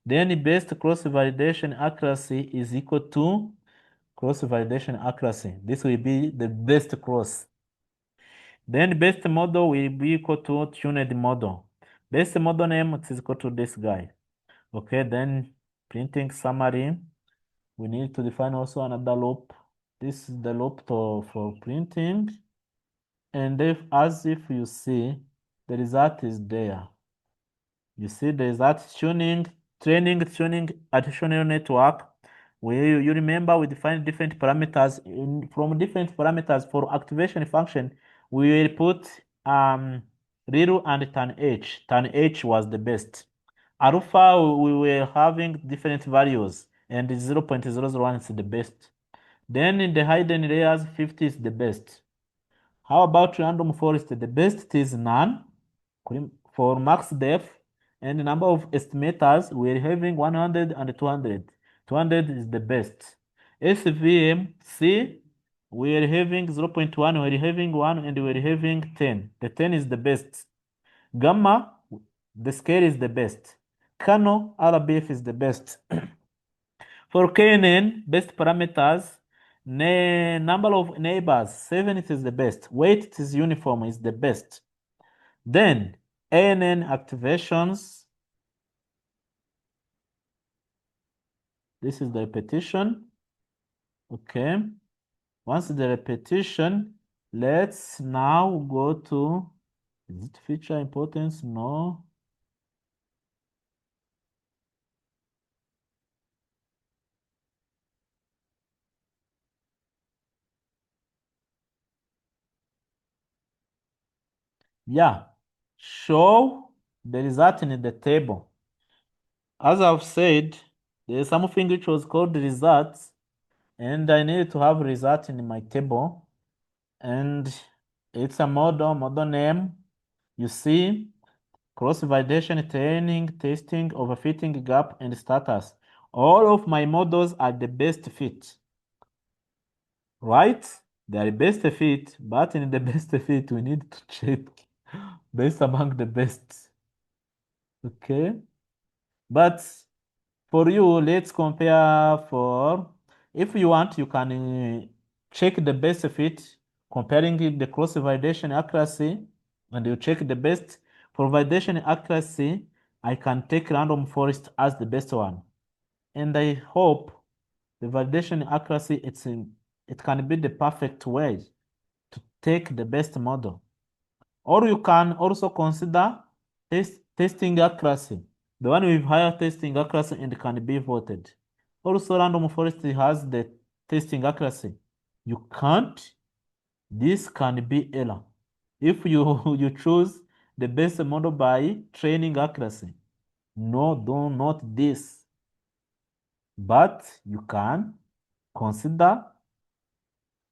then best cross validation accuracy is equal to cross validation accuracy. This will be the best cross. Then best model will be equal to tuned model. Best model name is equal to this guy. Okay, then printing summary. We need to define also another loop. This is the loop for printing. And as if you see, the result is there. You see the result tuning, training, tuning, additional network. You remember we define different parameters. From different parameters for activation function, we will put ReRu and tan H. Tan H was the best. Alpha, we were having different values, and 0.001 is the best. Then in the hidden layers, 50 is the best. How about random forest? The best is none for max depth, and the number of estimators we're having 100 and 200. 200 is the best. SVM C, we're having 0.1, we're having 1, and we're having 10. The 10 is the best. Gamma, the scale is the best. Kano, RBF is the best. For KNN, best parameters, number of neighbors, 7 it is the best. Weight it is uniform is the best. Then ANN activations. This is the repetition. Okay. Once the repetition, let's now go to, is it feature importance? No. Yeah. Show the result in the table. As I've said, there is something which was called results, and I need to have result in my table. And it's a model name. You see, cross-validation, training, testing, overfitting, gap, and status. All of my models are the best fit, right? They are best fit, but in the best fit, we need to check best among the best. Okay? But for you, let's compare for, if you want, you can check the best fit, comparing the cross-validation accuracy, and you check the best. For validation accuracy, I can take random forest as the best one. And I hope the validation accuracy, it can be the perfect way to take the best model. Or you can also consider testing accuracy, the one with higher testing accuracy and can be voted. Also, random forest has the testing accuracy. You can't, this can be error. If you, you choose the best model by training accuracy, no, do not this. But you can consider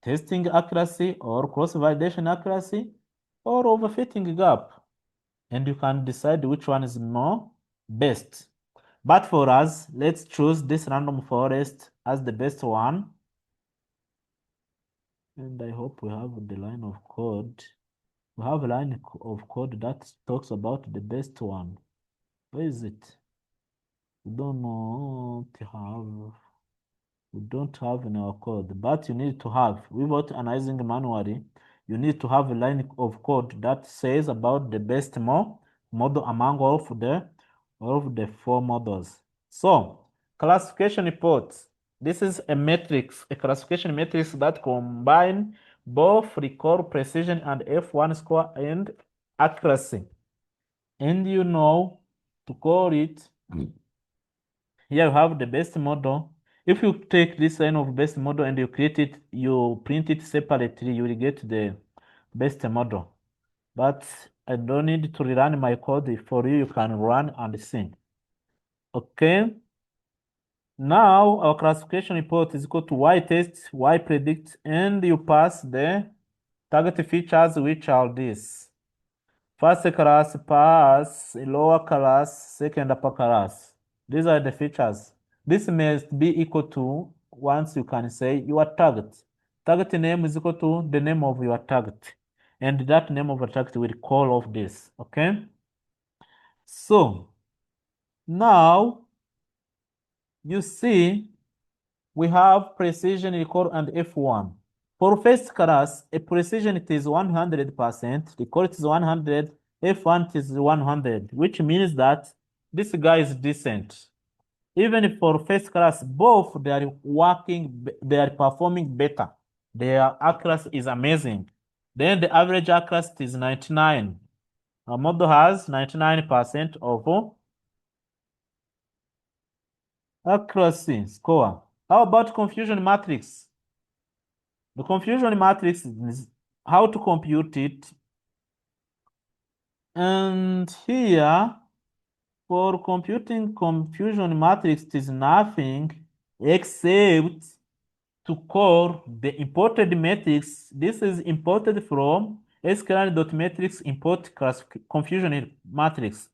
testing accuracy or cross-validation accuracy or overfitting gap. And you can decide which one is more best. But for us, let's choose this random forest as the best one. And I hope we have the line of code. We have a line of code that talks about the best one. Where is it? We don't have in our code, but you need to have, without analyzing manually, you need to have a line of code that says about the best model among all of the 4 models. So, classification reports. This is a matrix, a classification matrix that combine both recall precision and F1 score and accuracy. And you know to call it, here you have the best model. If you take this line of best model and you create it, you print it separately, you will get the best model. But I don't need to rerun my code for you. You can run and see. Okay. Now our classification report is equal to y test, y predict, and you pass the target features, which are this. First class pass, lower class, second upper class. These are the features. This must be equal to, once you can say, your target. Target name is equal to the name of your target. And that name of your target will call of this, okay? So, now, you see, we have precision, recall, and F1. For first class, a precision it is 100%, recall it is 100, F1 it is 100, which means that this guy is decent. Even for first class, both they are working, they are performing better. Their accuracy is amazing. Then the average accuracy is 99. Our model has 99% of accuracy score. How about confusion matrix? The confusion matrix is how to compute it. And here, for computing confusion matrix, it is nothing except to call the imported matrix. This is imported from sklearn.matrix import confusion matrix.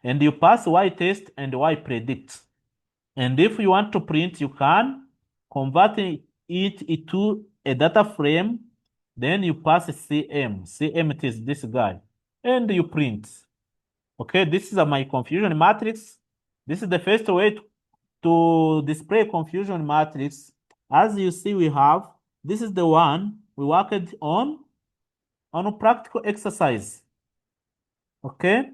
And you pass y test and y predict. And if you want to print, you can convert it into a data frame. Then you pass CM. CM it is this guy. And you print. Okay, this is my confusion matrix. This is the first way to display confusion matrix, as you see, we have, this is the one we worked on a practical exercise. Okay?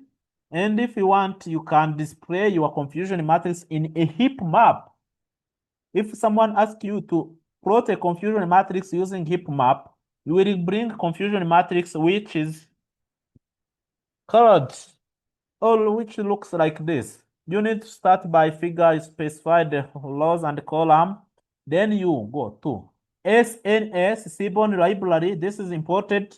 And if you want, you can display your confusion matrix in a heap map. If someone asks you to plot a confusion matrix using heap map, you will bring confusion matrix which is colored, or which looks like this. You need to start by figure, specify the rows and column. Then you go to SNS Seaborn library. This is imported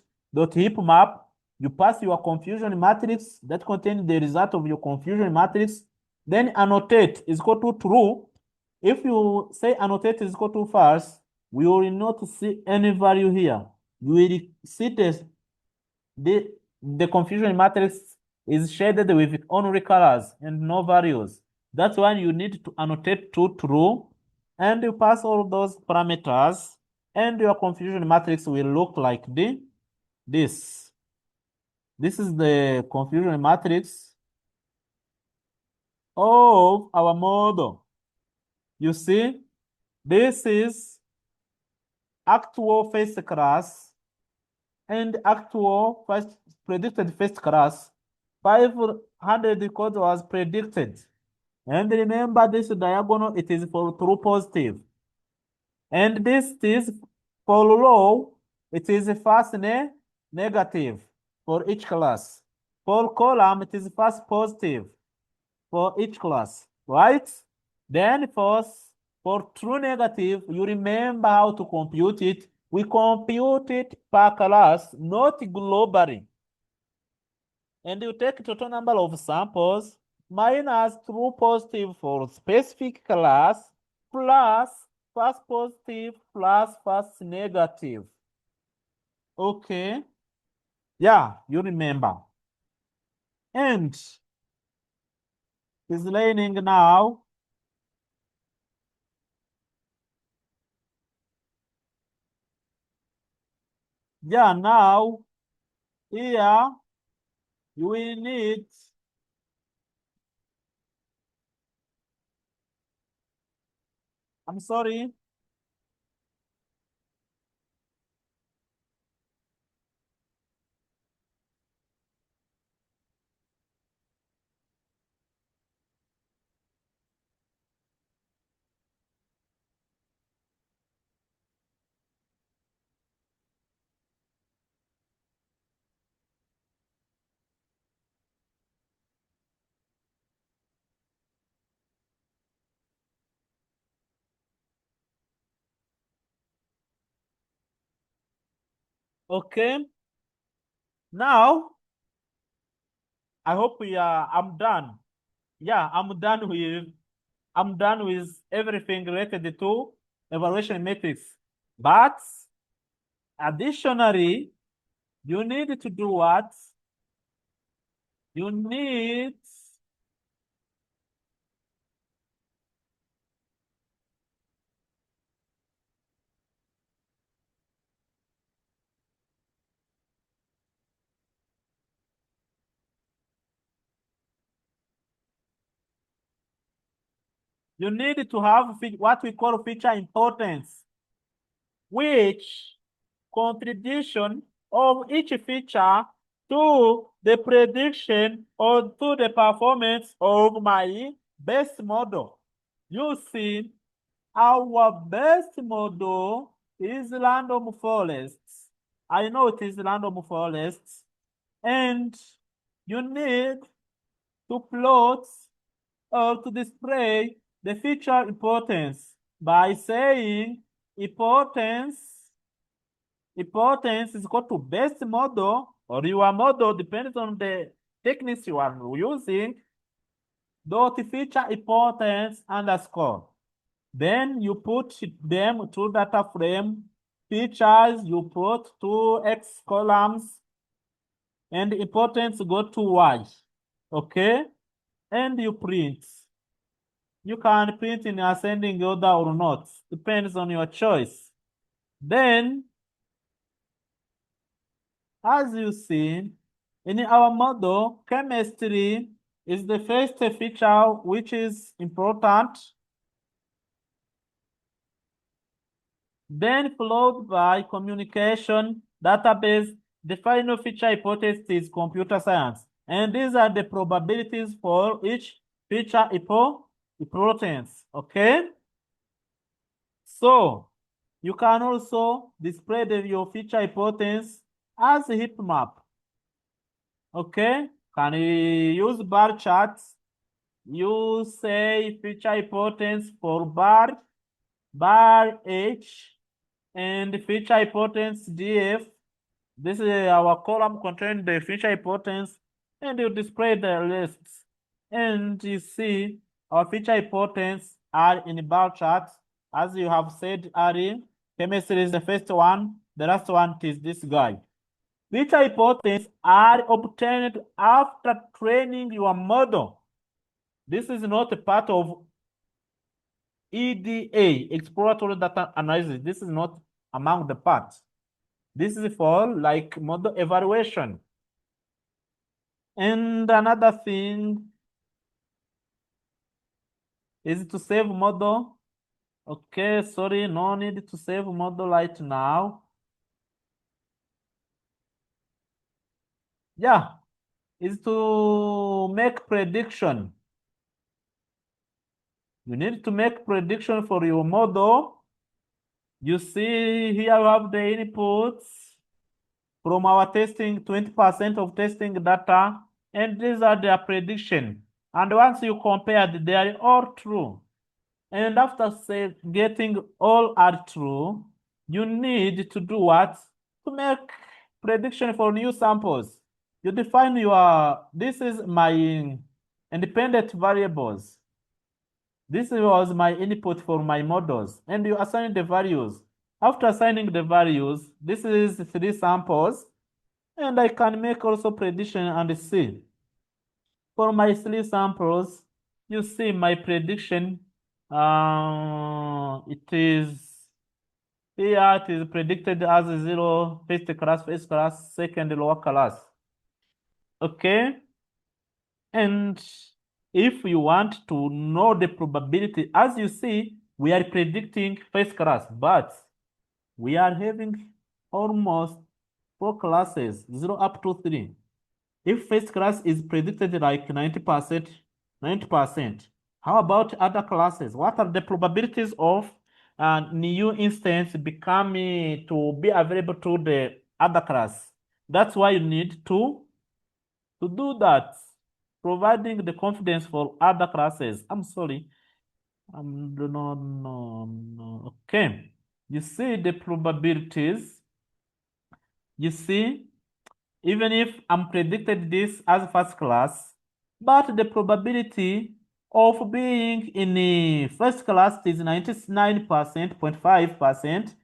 .heap map. You pass your confusion matrix that contains the result of your confusion matrix. Then annotate is equal to true. If you say annotate is equal to false, we will not see any value here. You will see the confusion matrix is shaded with only colors and no values. That's why you need to annotate to true, and you pass all those parameters, and your confusion matrix will look like this. This is the confusion matrix of our model. You see, this is actual first class and actual predicted first class. 500 code was predicted. And remember this diagonal, it is for true positive. And this is for row, it is first negative for each class. For column, it is first positive for each class, right? Then for true negative, you remember how to compute it. We compute it per class, not globally. And you take total number of samples minus true positive for specific class plus false positive plus false negative. Okay. Yeah, you remember. And is learning now. Yeah, now here you will need I'm sorry. Okay. Now I hope I'm done. Yeah, I'm done with everything related to evaluation metrics. But additionally, you need to do what? You need to have what we call feature importance, which contribution of each feature to the prediction or to the performance of my best model. You see, our best model is random forests. I know it is random forests, and you need to plot or to display the feature importance by saying importance is equal to best model, or your model depends on the techniques you are using, dot feature importance underscore. Then you put them to data frame features, you put two X columns, and importance go to Y. Okay? And you print. You can print in ascending order or not, depends on your choice. Then, as you see, in our model, chemistry is the first feature which is important. then followed by communication, database. The final feature hypothesis is computer science. And these are the probabilities for each feature hypothesis. Okay? So you can also display your feature hypothesis as a heat map. Okay? Can you use bar charts? You say feature hypothesis for bar H, and feature hypothesis DF. This is our column containing the feature hypothesis, and you display the lists. And you see our feature hypotheses are in bar charts, as you have said earlier. Chemistry is the first one, the last one is this guy. Feature hypotheses are obtained after training your model. This is not a part of EDA, exploratory data analysis. This is not among the parts. This is for like model evaluation. And another thing is to save model. Okay, sorry, no need to save model right now. Yeah, is to make prediction. You need to make prediction for your model. You see here you have the inputs from our testing, 20% of testing data, and these are their prediction. And once you compare, they are all true. And after getting all are true, you need to do what? To make prediction for new samples. You define this is my independent variables. This was my input for my models, and you assign the values. After assigning the values, this is 3 samples, and I can make also prediction and see. For my 3 samples, you see my prediction. It is here, it is predicted as 0, first class, second lower class. Okay. And if you want to know the probability, as you see, we are predicting first class, but we are having almost 4 classes, 0 up to 3. If first class is predicted like 90%, 90%, how about other classes? What are the probabilities of a new instance becoming to be available to the other class? That's why you need to do that, providing the confidence for other classes. I'm sorry. No. Okay. You see the probabilities. You see, even if I'm predicted this as first class, but the probability of being in the first class is 99%, 0.5%.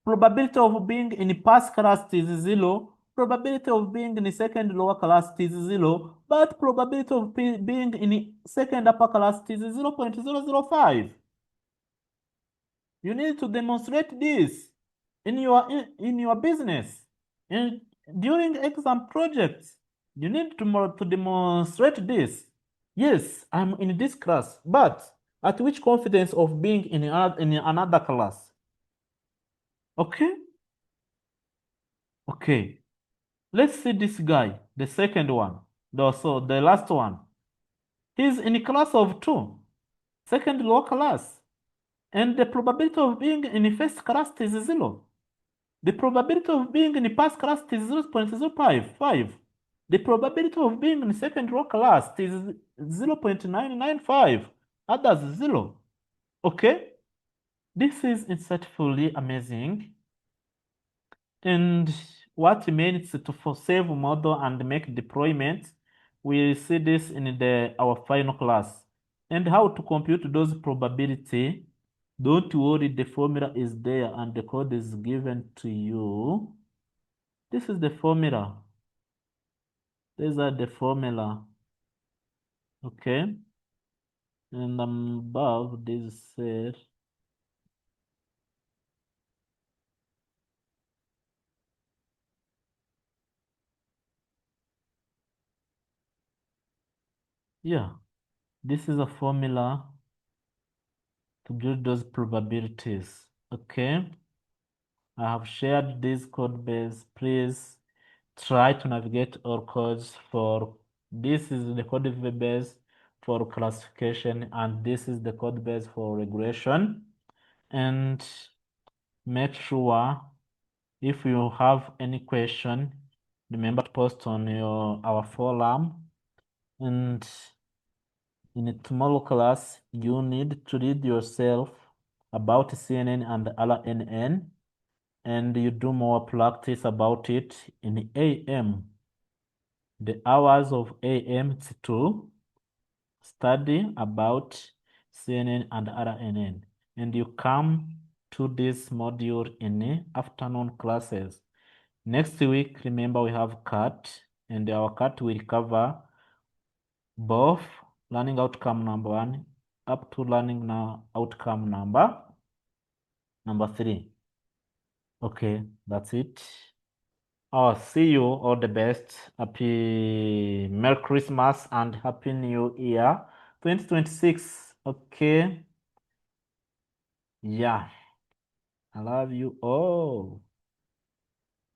Probability of being in the first class is 0. Probability of being in the second lower class is 0. But probability of being in the second upper class is 0.005. You need to demonstrate this in your business. And during exam projects, you need to demonstrate this. Yes, I'm in this class, but at which confidence of being in another class? Okay? Okay. Let's see this guy, the second one, the last one. He's in a class of 2, second lower class. And the probability of being in the first class is 0. The probability of being in the first class is 0.055. The probability of being in the second row class is 0.995. Others 0. Okay? This is insightfully amazing. And what means to for save model and make deployment, we see this in our final class. And how to compute those probability. Don't worry, the formula is there and the code is given to you. This is the formula. These are the formula. Okay. And above this said, yeah, this is a formula to build those probabilities. Okay. I have shared this code base. Please try to navigate all codes for this is the code base for classification, and this is the code base for regression. And make sure if you have any question, remember to post on our forum. And in tomorrow class, you need to read yourself about CNN and RNN, and you do more practice about it in AM. The hours of AM is to study about CNN and RNN, and you come to this module in the afternoon classes. Next week, remember we have CAT, and our CAT will cover both learning outcome number 1 up to learning outcome number 3. Okay, that's it. Oh, see you. All the best. Happy Merry Christmas and Happy New Year 2026. Okay. Yeah. I love you all.